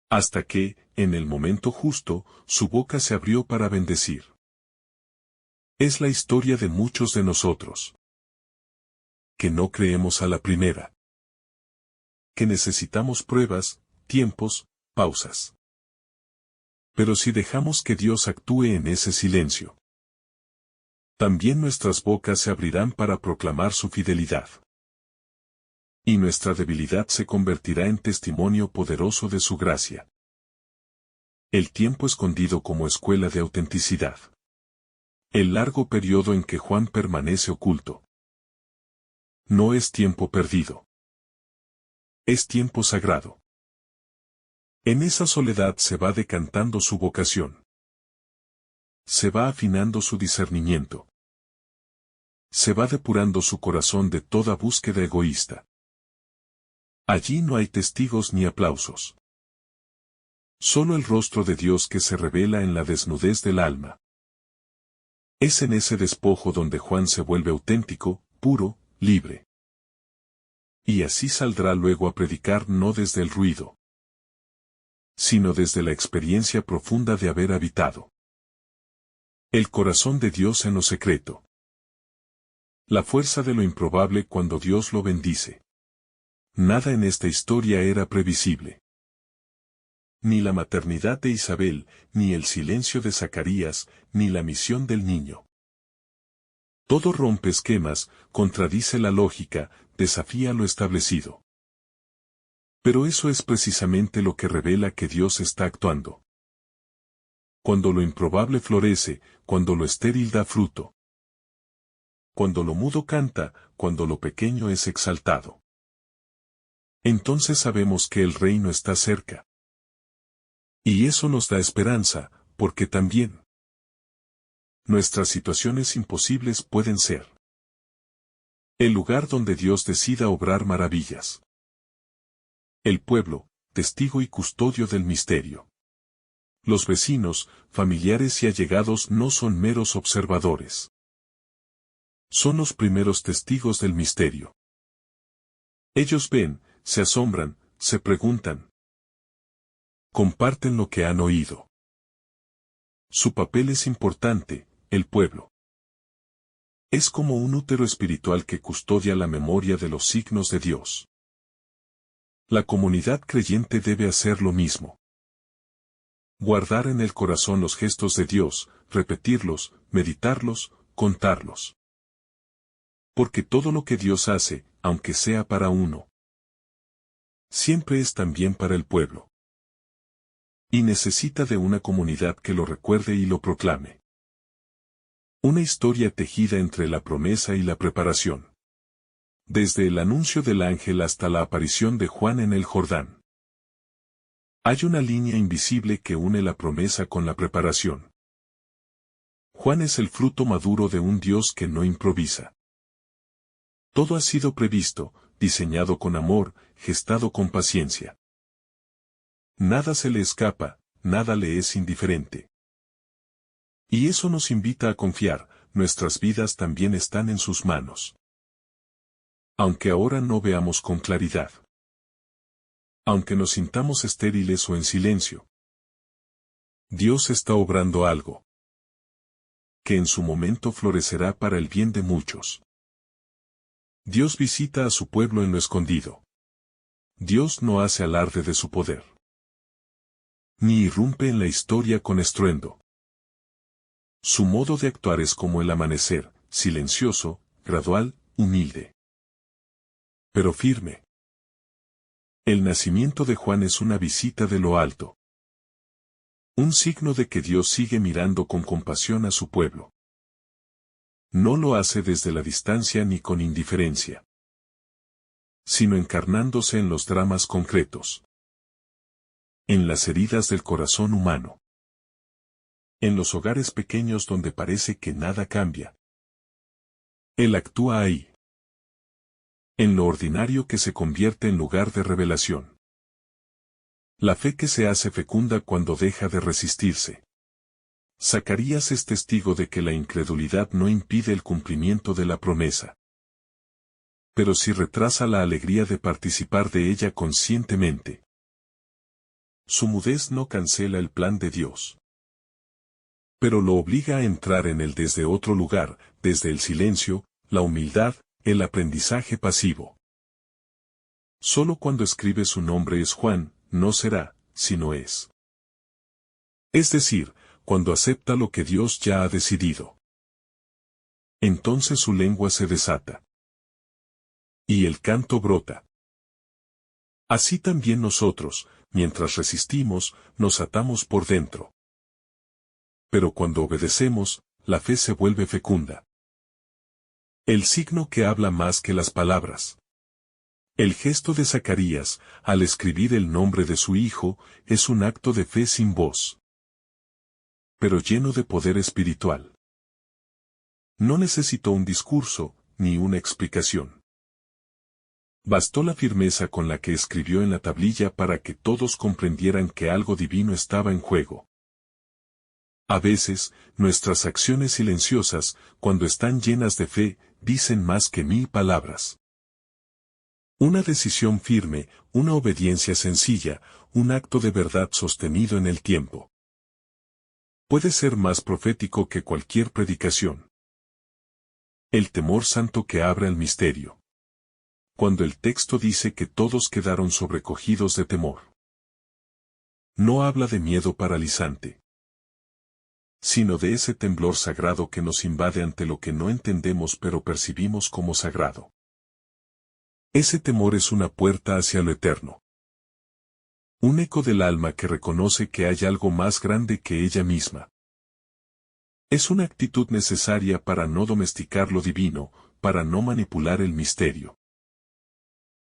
Hasta que, en el momento justo, su boca se abrió para bendecir. Es la historia de muchos de nosotros. Que no creemos a la primera. Que necesitamos pruebas, tiempos, pausas. Pero si dejamos que Dios actúe en ese silencio, también nuestras bocas se abrirán para proclamar su fidelidad. Y nuestra debilidad se convertirá en testimonio poderoso de su gracia. El tiempo escondido como escuela de autenticidad. El largo periodo en que Juan permanece oculto. No es tiempo perdido. Es tiempo sagrado. En esa soledad se va decantando su vocación. Se va afinando su discernimiento. Se va depurando su corazón de toda búsqueda egoísta. Allí no hay testigos ni aplausos. Solo el rostro de Dios que se revela en la desnudez del alma. Es en ese despojo donde Juan se vuelve auténtico, puro, libre. Y así saldrá luego a predicar no desde el ruido, sino desde la experiencia profunda de haber habitado el corazón de Dios en lo secreto. La fuerza de lo improbable cuando Dios lo bendice. Nada en esta historia era previsible. Ni la maternidad de Isabel, ni el silencio de Zacarías, ni la misión del niño. Todo rompe esquemas, contradice la lógica, desafía lo establecido. Pero eso es precisamente lo que revela que Dios está actuando. Cuando lo improbable florece, cuando lo estéril da fruto. Cuando lo mudo canta, cuando lo pequeño es exaltado. Entonces sabemos que el reino está cerca. Y eso nos da esperanza, porque también nuestras situaciones imposibles pueden ser el lugar donde Dios decida obrar maravillas. El pueblo, testigo y custodio del misterio. Los vecinos, familiares y allegados no son meros observadores. Son los primeros testigos del misterio. Ellos ven, se asombran, se preguntan. Comparten lo que han oído. Su papel es importante, el pueblo. Es como un útero espiritual que custodia la memoria de los signos de Dios. La comunidad creyente debe hacer lo mismo. Guardar en el corazón los gestos de Dios, repetirlos, meditarlos, contarlos. Porque todo lo que Dios hace, aunque sea para uno, siempre es también para el pueblo. Y necesita de una comunidad que lo recuerde y lo proclame. Una historia tejida entre la promesa y la preparación. Desde el anuncio del ángel hasta la aparición de Juan en el Jordán. Hay una línea invisible que une la promesa con la preparación. Juan es el fruto maduro de un Dios que no improvisa. Todo ha sido previsto, diseñado con amor, gestado con paciencia. Nada se le escapa, nada le es indiferente. Y eso nos invita a confiar, nuestras vidas también están en sus manos. Aunque ahora no veamos con claridad. Aunque nos sintamos estériles o en silencio. Dios está obrando algo. Que en su momento florecerá para el bien de muchos. Dios visita a su pueblo en lo escondido. Dios no hace alarde de su poder. Ni irrumpe en la historia con estruendo. Su modo de actuar es como el amanecer, silencioso, gradual, humilde. Pero firme. El nacimiento de Juan es una visita de lo alto. Un signo de que Dios sigue mirando con compasión a su pueblo. No lo hace desde la distancia ni con indiferencia, sino encarnándose en los dramas concretos. En las heridas del corazón humano. En los hogares pequeños donde parece que nada cambia. Él actúa ahí. En lo ordinario que se convierte en lugar de revelación. La fe que se hace fecunda cuando deja de resistirse. Zacarías es testigo de que la incredulidad no impide el cumplimiento de la promesa. Pero sí retrasa la alegría de participar de ella conscientemente. Su mudez no cancela el plan de Dios. Pero lo obliga a entrar en él desde otro lugar, desde el silencio, la humildad, el aprendizaje pasivo. Solo cuando escribe su nombre es Juan, no será, sino es. Es decir, cuando acepta lo que Dios ya ha decidido. Entonces su lengua se desata. Y el canto brota. Así también nosotros, mientras resistimos, nos atamos por dentro. Pero cuando obedecemos, la fe se vuelve fecunda. El signo que habla más que las palabras. El gesto de Zacarías, al escribir el nombre de su hijo, es un acto de fe sin voz. Pero lleno de poder espiritual. No necesitó un discurso, ni una explicación. Bastó la firmeza con la que escribió en la tablilla para que todos comprendieran que algo divino estaba en juego. A veces, nuestras acciones silenciosas, cuando están llenas de fe, dicen más que 1000 palabras. Una decisión firme, una obediencia sencilla, un acto de verdad sostenido en el tiempo. Puede ser más profético que cualquier predicación. El temor santo que abra el misterio. Cuando el texto dice que todos quedaron sobrecogidos de temor. No habla de miedo paralizante, sino de ese temblor sagrado que nos invade ante lo que no entendemos pero percibimos como sagrado. Ese temor es una puerta hacia lo eterno. Un eco del alma que reconoce que hay algo más grande que ella misma. Es una actitud necesaria para no domesticar lo divino, para no manipular el misterio.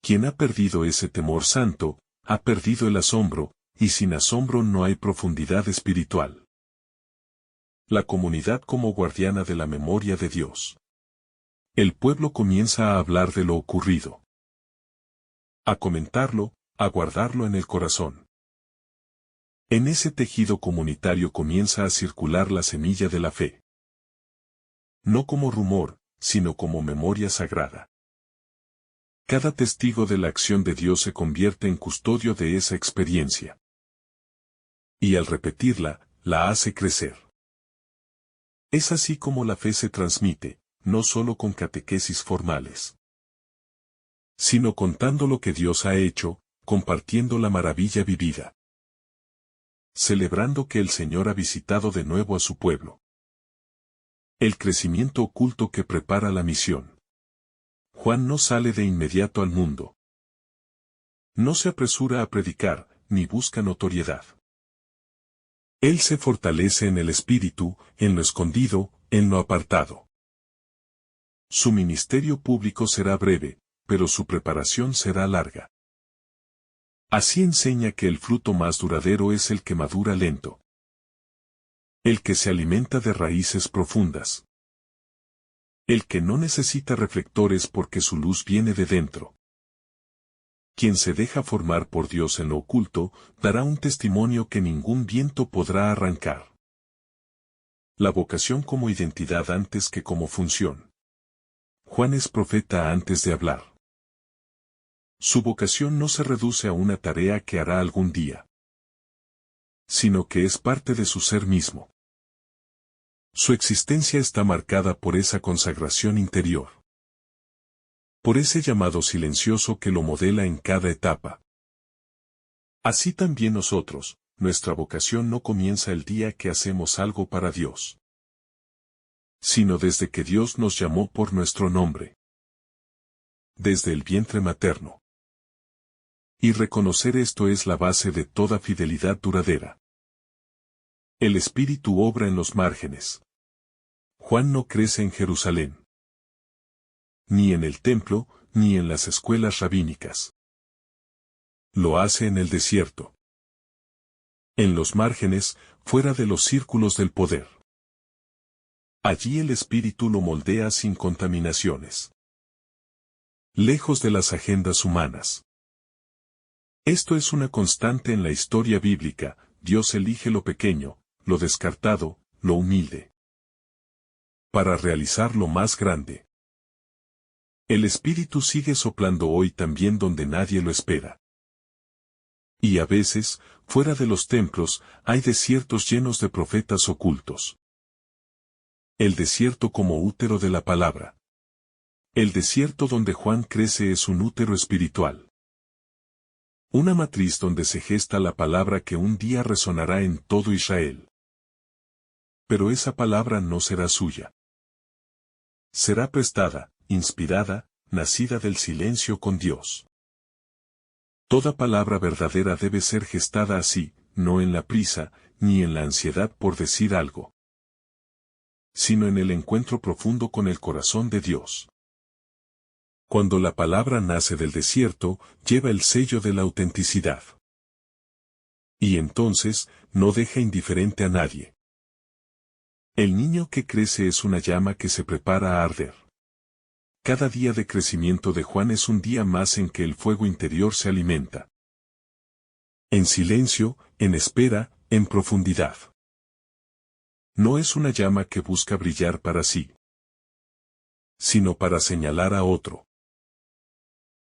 Quien ha perdido ese temor santo, ha perdido el asombro, y sin asombro no hay profundidad espiritual. La comunidad como guardiana de la memoria de Dios. El pueblo comienza a hablar de lo ocurrido. A comentarlo, a guardarlo en el corazón. En ese tejido comunitario comienza a circular la semilla de la fe. No como rumor, sino como memoria sagrada. Cada testigo de la acción de Dios se convierte en custodio de esa experiencia. Y al repetirla, la hace crecer. Es así como la fe se transmite, no solo con catequesis formales, sino contando lo que Dios ha hecho, compartiendo la maravilla vivida, celebrando que el Señor ha visitado de nuevo a su pueblo. El crecimiento oculto que prepara la misión. Juan no sale de inmediato al mundo. No se apresura a predicar, ni busca notoriedad. Él se fortalece en el espíritu, en lo escondido, en lo apartado. Su ministerio público será breve, pero su preparación será larga. Así enseña que el fruto más duradero es el que madura lento, el que se alimenta de raíces profundas, el que no necesita reflectores porque su luz viene de dentro. Quien se deja formar por Dios en lo oculto, dará un testimonio que ningún viento podrá arrancar. La vocación como identidad antes que como función. Juan es profeta antes de hablar. Su vocación no se reduce a una tarea que hará algún día, sino que es parte de su ser mismo. Su existencia está marcada por esa consagración interior, por ese llamado silencioso que lo modela en cada etapa. Así también nosotros, nuestra vocación no comienza el día que hacemos algo para Dios, sino desde que Dios nos llamó por nuestro nombre, desde el vientre materno. Y reconocer esto es la base de toda fidelidad duradera. El Espíritu obra en los márgenes. Juan no crece en Jerusalén, ni en el templo, ni en las escuelas rabínicas. Lo hace en el desierto, en los márgenes, fuera de los círculos del poder. Allí el Espíritu lo moldea sin contaminaciones, lejos de las agendas humanas. Esto es una constante en la historia bíblica. Dios elige lo pequeño, lo descartado, lo humilde, para realizar lo más grande. El Espíritu sigue soplando hoy también donde nadie lo espera. Y a veces, fuera de los templos, hay desiertos llenos de profetas ocultos. El desierto como útero de la palabra. El desierto donde Juan crece es un útero espiritual. Una matriz donde se gesta la palabra que un día resonará en todo Israel. Pero esa palabra no será suya. Será prestada, inspirada, nacida del silencio con Dios. Toda palabra verdadera debe ser gestada así, no en la prisa, ni en la ansiedad por decir algo, sino en el encuentro profundo con el corazón de Dios. Cuando la palabra nace del desierto, lleva el sello de la autenticidad. Y entonces, no deja indiferente a nadie. El niño que crece es una llama que se prepara a arder. Cada día de crecimiento de Juan es un día más en que el fuego interior se alimenta. En silencio, en espera, en profundidad. No es una llama que busca brillar para sí, sino para señalar a otro.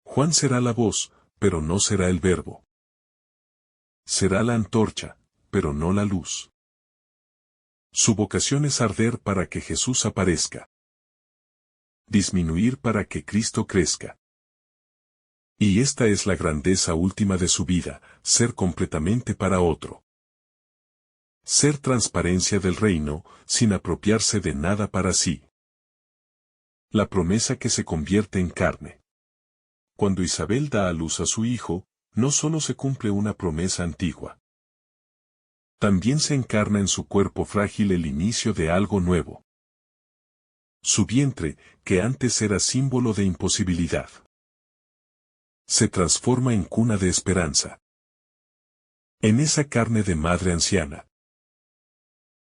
Juan será la voz, pero no será el verbo. Será la antorcha, pero no la luz. Su vocación es arder para que Jesús aparezca. Disminuir para que Cristo crezca. Y esta es la grandeza última de su vida, ser completamente para otro. Ser transparencia del reino, sin apropiarse de nada para sí. La promesa que se convierte en carne. Cuando Isabel da a luz a su hijo, no solo se cumple una promesa antigua. También se encarna en su cuerpo frágil el inicio de algo nuevo. Su vientre, que antes era símbolo de imposibilidad, se transforma en cuna de esperanza. En esa carne de madre anciana,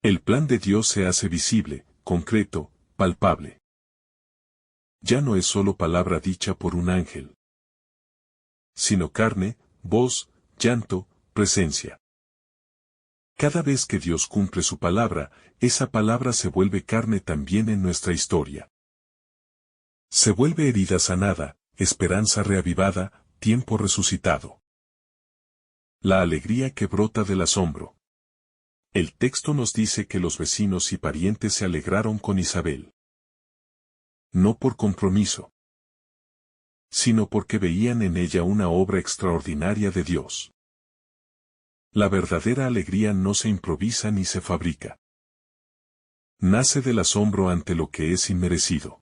el plan de Dios se hace visible, concreto, palpable. Ya no es solo palabra dicha por un ángel, sino carne, voz, llanto, presencia. Cada vez que Dios cumple su palabra, esa palabra se vuelve carne también en nuestra historia. Se vuelve herida sanada, esperanza reavivada, tiempo resucitado. La alegría que brota del asombro. El texto nos dice que los vecinos y parientes se alegraron con Isabel. no por compromiso, sino porque veían en ella una obra extraordinaria de Dios. La verdadera alegría no se improvisa ni se fabrica. Nace del asombro ante lo que es inmerecido.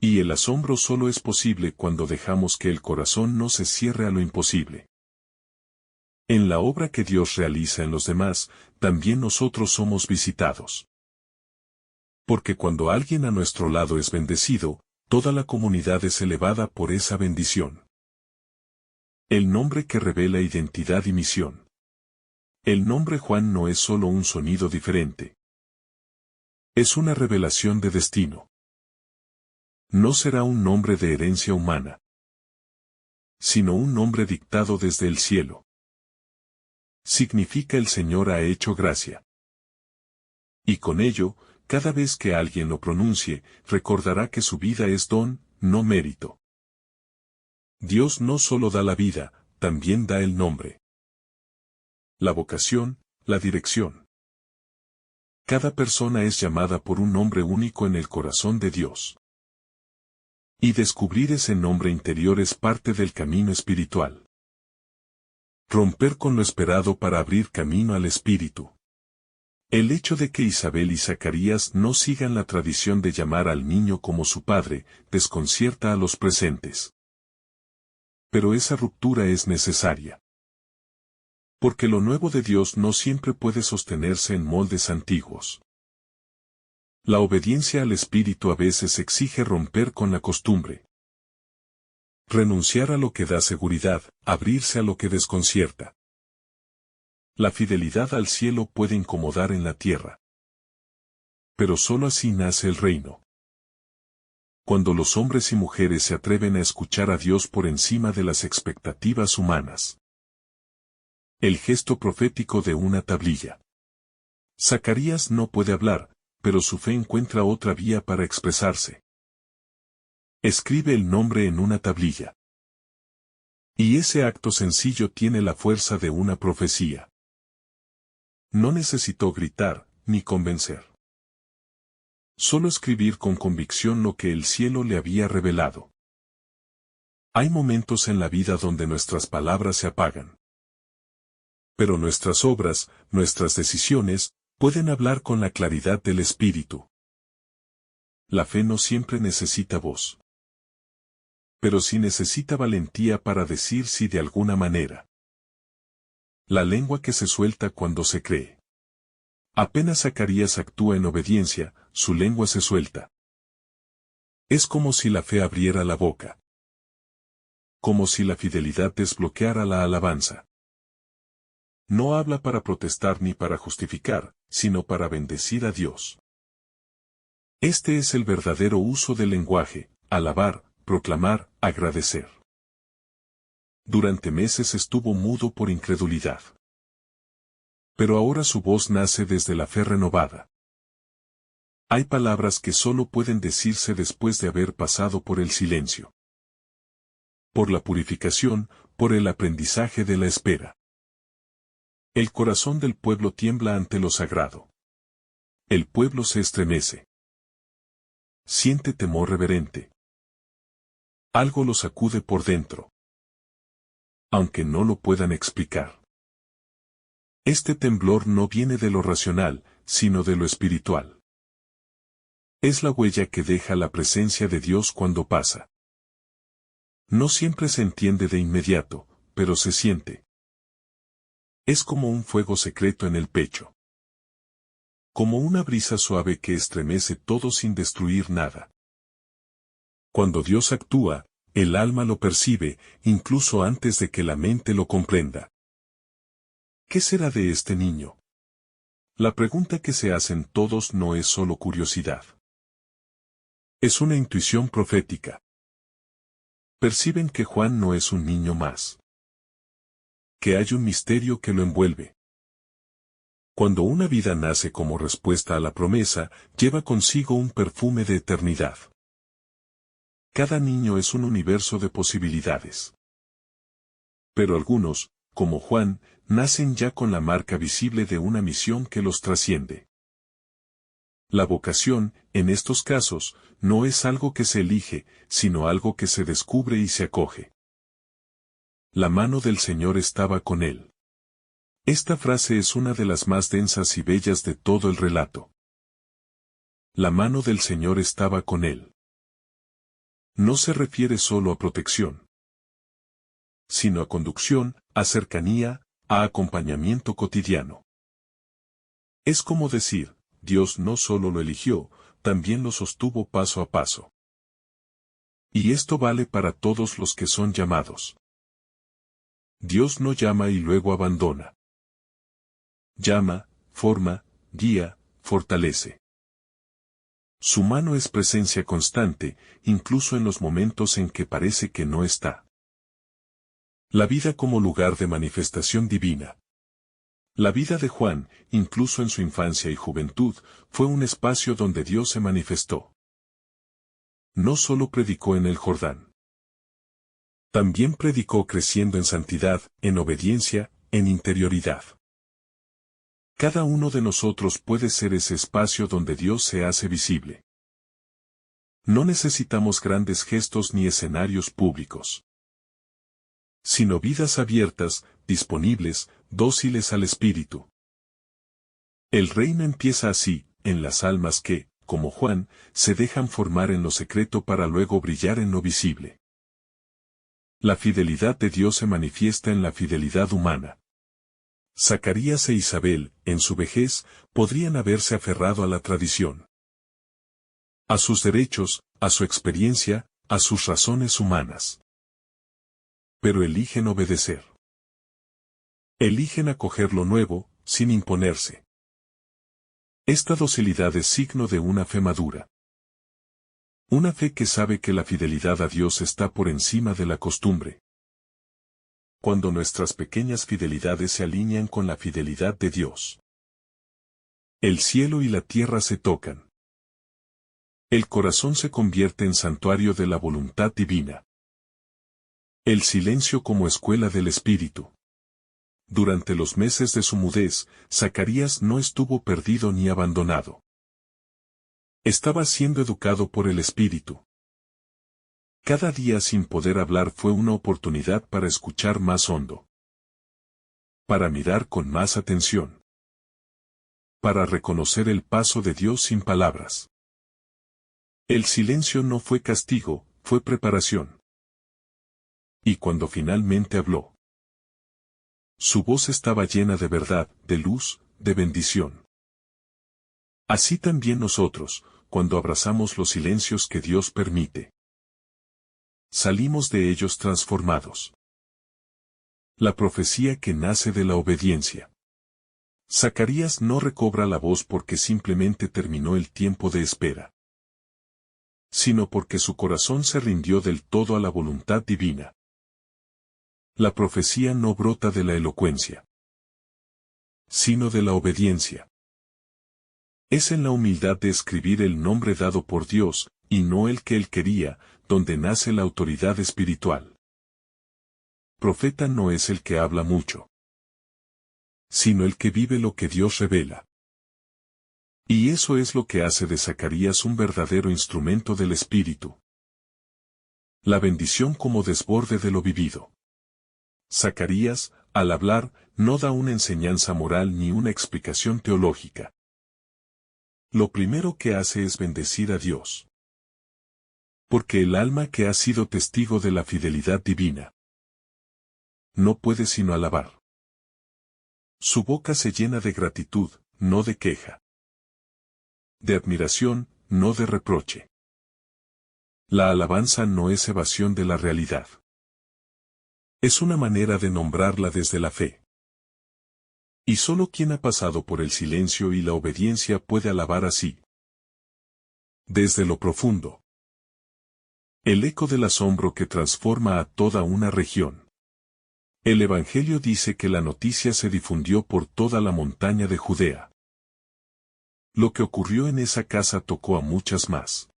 Y el asombro solo es posible cuando dejamos que el corazón no se cierre a lo imposible. En la obra que Dios realiza en los demás, también nosotros somos visitados. Porque cuando alguien a nuestro lado es bendecido, toda la comunidad es elevada por esa bendición. El nombre que revela identidad y misión. El nombre Juan no es solo un sonido diferente. Es una revelación de destino. No será un nombre de herencia humana, sino un nombre dictado desde el cielo. Significa el Señor ha hecho gracia. Y con ello, cada vez que alguien lo pronuncie, recordará que su vida es don, no mérito. Dios no solo da la vida, también da el nombre. La vocación, la dirección. Cada persona es llamada por un nombre único en el corazón de Dios. Y descubrir ese nombre interior es parte del camino espiritual. Romper con lo esperado para abrir camino al espíritu. El hecho de que Isabel y Zacarías no sigan la tradición de llamar al niño como su padre, desconcierta a los presentes. Pero esa ruptura es necesaria. Porque lo nuevo de Dios no siempre puede sostenerse en moldes antiguos. La obediencia al Espíritu a veces exige romper con la costumbre. Renunciar a lo que da seguridad, abrirse a lo que desconcierta. La fidelidad al cielo puede incomodar en la tierra. Pero solo así nace el reino. Cuando los hombres y mujeres se atreven a escuchar a Dios por encima de las expectativas humanas. El gesto profético de una tablilla. Zacarías no puede hablar, pero su fe encuentra otra vía para expresarse. Escribe el nombre en una tablilla. Y ese acto sencillo tiene la fuerza de una profecía. No necesitó gritar, ni convencer. Solo escribir con convicción lo que el cielo le había revelado. Hay momentos en la vida donde nuestras palabras se apagan. Pero nuestras obras, nuestras decisiones, pueden hablar con la claridad del Espíritu. La fe no siempre necesita voz. Pero sí necesita valentía para decir sí de alguna manera. La lengua que se suelta cuando se cree. Apenas Zacarías actúa en obediencia, su lengua se suelta. Es como si la fe abriera la boca. Como si la fidelidad desbloqueara la alabanza. No habla para protestar ni para justificar, sino para bendecir a Dios. Este es el verdadero uso del lenguaje, alabar, proclamar, agradecer. Durante meses estuvo mudo por incredulidad. Pero ahora su voz nace desde la fe renovada. Hay palabras que solo pueden decirse después de haber pasado por el silencio. Por la purificación, por el aprendizaje de la espera. El corazón del pueblo tiembla ante lo sagrado. El pueblo se estremece. Siente temor reverente. Algo lo sacude por dentro. Aunque no lo puedan explicar. Este temblor no viene de lo racional, sino de lo espiritual. Es la huella que deja la presencia de Dios cuando pasa. No siempre se entiende de inmediato, pero se siente. Es como un fuego secreto en el pecho. Como una brisa suave que estremece todo sin destruir nada. Cuando Dios actúa, el alma lo percibe, incluso antes de que la mente lo comprenda. ¿Qué será de este niño? La pregunta que se hacen todos no es solo curiosidad. Es una intuición profética. Perciben que Juan no es un niño más. Que hay un misterio que lo envuelve. Cuando una vida nace como respuesta a la promesa, lleva consigo un perfume de eternidad. Cada niño es un universo de posibilidades. Pero algunos, como Juan, nacen ya con la marca visible de una misión que los trasciende. La vocación, en estos casos, no es algo que se elige, sino algo que se descubre y se acoge. La mano del Señor estaba con él. Esta frase es una de las más densas y bellas de todo el relato. La mano del Señor estaba con él. No se refiere solo a protección, sino a conducción, a cercanía, a acompañamiento cotidiano. Es como decir, Dios no solo lo eligió, también lo sostuvo paso a paso. Y esto vale para todos los que son llamados. Dios no llama y luego abandona. Llama, forma, guía, fortalece. Su mano es presencia constante, incluso en los momentos en que parece que no está. La vida como lugar de manifestación divina. La vida de Juan, incluso en su infancia y juventud, fue un espacio donde Dios se manifestó. No solo predicó en el Jordán. También predicó creciendo en santidad, en obediencia, en interioridad. Cada uno de nosotros puede ser ese espacio donde Dios se hace visible. No necesitamos grandes gestos ni escenarios públicos, sino vidas abiertas, disponibles, dóciles al Espíritu. El reino empieza así, en las almas que, como Juan, se dejan formar en lo secreto para luego brillar en lo visible. La fidelidad de Dios se manifiesta en la fidelidad humana. Zacarías e Isabel, en su vejez, podrían haberse aferrado a la tradición, a sus derechos, a su experiencia, a sus razones humanas. Pero eligen obedecer. Eligen acoger lo nuevo, sin imponerse. Esta docilidad es signo de una fe madura. Una fe que sabe que la fidelidad a Dios está por encima de la costumbre. Cuando nuestras pequeñas fidelidades se alinean con la fidelidad de Dios, el cielo y la tierra se tocan. El corazón se convierte en santuario de la voluntad divina. El silencio como escuela del Espíritu. Durante los meses de su mudez, Zacarías no estuvo perdido ni abandonado. Estaba siendo educado por el Espíritu. Cada día sin poder hablar fue una oportunidad para escuchar más hondo. Para mirar con más atención. Para reconocer el paso de Dios sin palabras. El silencio no fue castigo, fue preparación. Y cuando finalmente habló, su voz estaba llena de verdad, de luz, de bendición. Así también nosotros, cuando abrazamos los silencios que Dios permite, salimos de ellos transformados. La profecía que nace de la obediencia. Zacarías no recobra la voz porque simplemente terminó el tiempo de espera, sino porque su corazón se rindió del todo a la voluntad divina. La profecía no brota de la elocuencia, sino de la obediencia. Es en la humildad de escribir el nombre dado por Dios, y no el que él quería, donde nace la autoridad espiritual. Profeta no es el que habla mucho, sino el que vive lo que Dios revela. Y eso es lo que hace de Zacarías un verdadero instrumento del Espíritu. La bendición como desborde de lo vivido. Zacarías, al hablar, no da una enseñanza moral ni una explicación teológica. Lo primero que hace es bendecir a Dios. Porque el alma que ha sido testigo de la fidelidad divina no puede sino alabar. Su boca se llena de gratitud, no de queja. De admiración, no de reproche. La alabanza no es evasión de la realidad. Es una manera de nombrarla desde la fe. Y solo quien ha pasado por el silencio y la obediencia puede alabar así. Desde lo profundo. El eco del asombro que transforma a toda una región. El Evangelio dice que la noticia se difundió por toda la montaña de Judea. Lo que ocurrió en esa casa tocó a muchas más.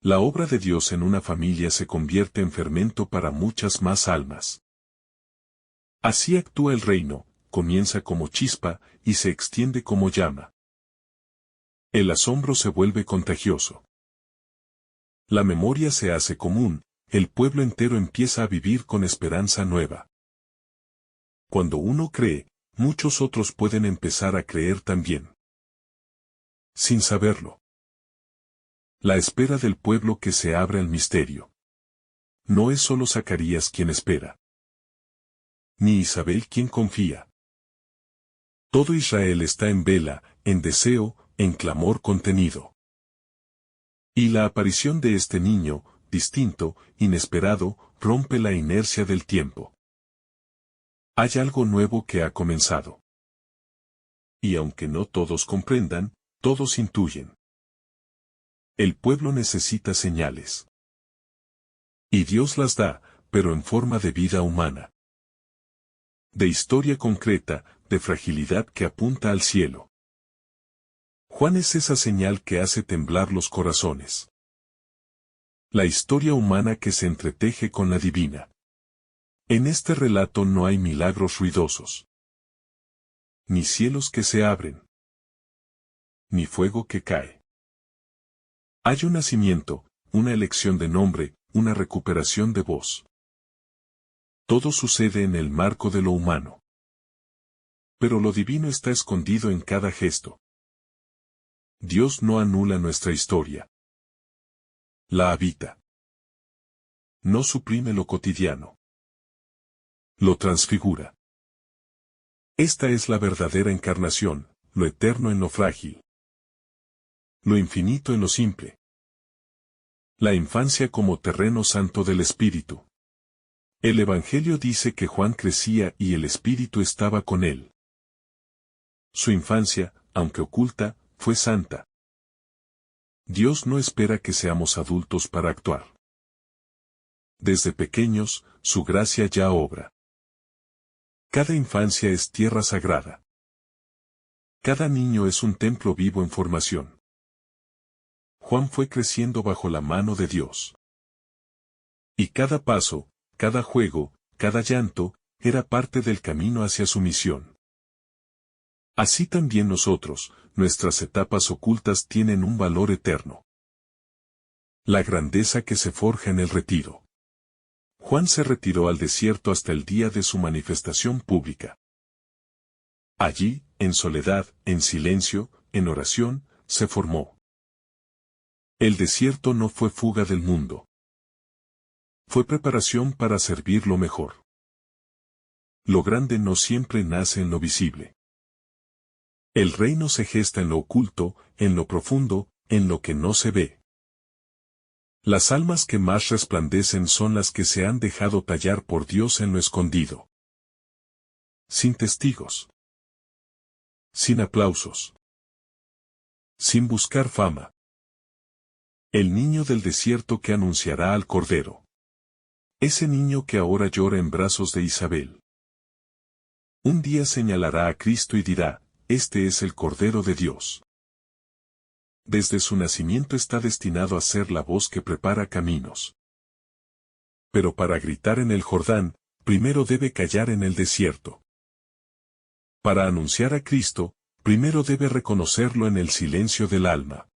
La obra de Dios en una familia se convierte en fermento para muchas más almas. Así actúa el reino, comienza como chispa y se extiende como llama. El asombro se vuelve contagioso. La memoria se hace común, el pueblo entero empieza a vivir con esperanza nueva. Cuando uno cree, muchos otros pueden empezar a creer también. Sin saberlo. La espera del pueblo que se abre al misterio. No es solo Zacarías quien espera. Ni Isabel quien confía. Todo Israel está en vela, en deseo, en clamor contenido. Y la aparición de este niño, distinto, inesperado, rompe la inercia del tiempo. Hay algo nuevo que ha comenzado. Y aunque no todos comprendan, todos intuyen. El pueblo necesita señales. Y Dios las da, pero en forma de vida humana. De historia concreta, de fragilidad que apunta al cielo. Juan es esa señal que hace temblar los corazones. La historia humana que se entreteje con la divina. En este relato no hay milagros ruidosos. Ni cielos que se abren. Ni fuego que cae. Hay un nacimiento, una elección de nombre, una recuperación de voz. Todo sucede en el marco de lo humano. Pero lo divino está escondido en cada gesto. Dios no anula nuestra historia. La habita. No suprime lo cotidiano. Lo transfigura. Esta es la verdadera encarnación, lo eterno en lo frágil. Lo infinito en lo simple. La infancia como terreno santo del Espíritu. El Evangelio dice que Juan crecía y el Espíritu estaba con él. Su infancia, aunque oculta, fue santa. Dios no espera que seamos adultos para actuar. Desde pequeños, su gracia ya obra. Cada infancia es tierra sagrada. Cada niño es un templo vivo en formación. Juan fue creciendo bajo la mano de Dios. Y cada paso, cada juego, cada llanto, era parte del camino hacia su misión. Así también nosotros, nuestras etapas ocultas tienen un valor eterno. La grandeza que se forja en el retiro. Juan se retiró al desierto hasta el día de su manifestación pública. Allí, en soledad, en silencio, en oración, se formó. El desierto no fue fuga del mundo. Fue preparación para servirlo mejor. Lo grande no siempre nace en lo visible. El reino se gesta en lo oculto, en lo profundo, en lo que no se ve. Las almas que más resplandecen son las que se han dejado tallar por Dios en lo escondido. Sin testigos. Sin aplausos. Sin buscar fama. El niño del desierto que anunciará al Cordero. Ese niño que ahora llora en brazos de Isabel. Un día señalará a Cristo y dirá, este es el Cordero de Dios. Desde su nacimiento está destinado a ser la voz que prepara caminos. Pero para gritar en el Jordán, primero debe callar en el desierto. Para anunciar a Cristo, primero debe reconocerlo en el silencio del alma.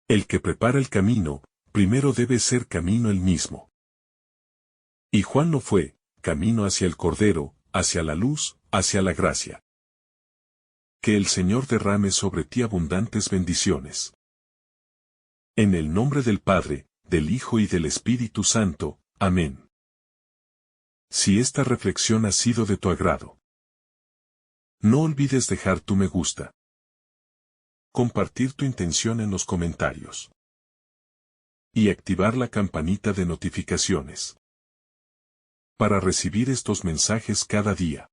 El que prepara el camino, primero debe ser camino él mismo. Y Juan lo fue, camino hacia el Cordero, hacia la luz, hacia la gracia. Que el Señor derrame sobre ti abundantes bendiciones. En el nombre del Padre, del Hijo y del Espíritu Santo. Amén. Si esta reflexión ha sido de tu agrado, no olvides dejar tu me gusta. Compartir tu intención en los comentarios. Y activar la campanita de notificaciones. Para recibir estos mensajes cada día.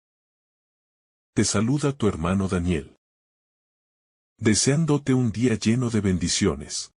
Te saluda tu hermano Daniel. Deseándote un día lleno de bendiciones.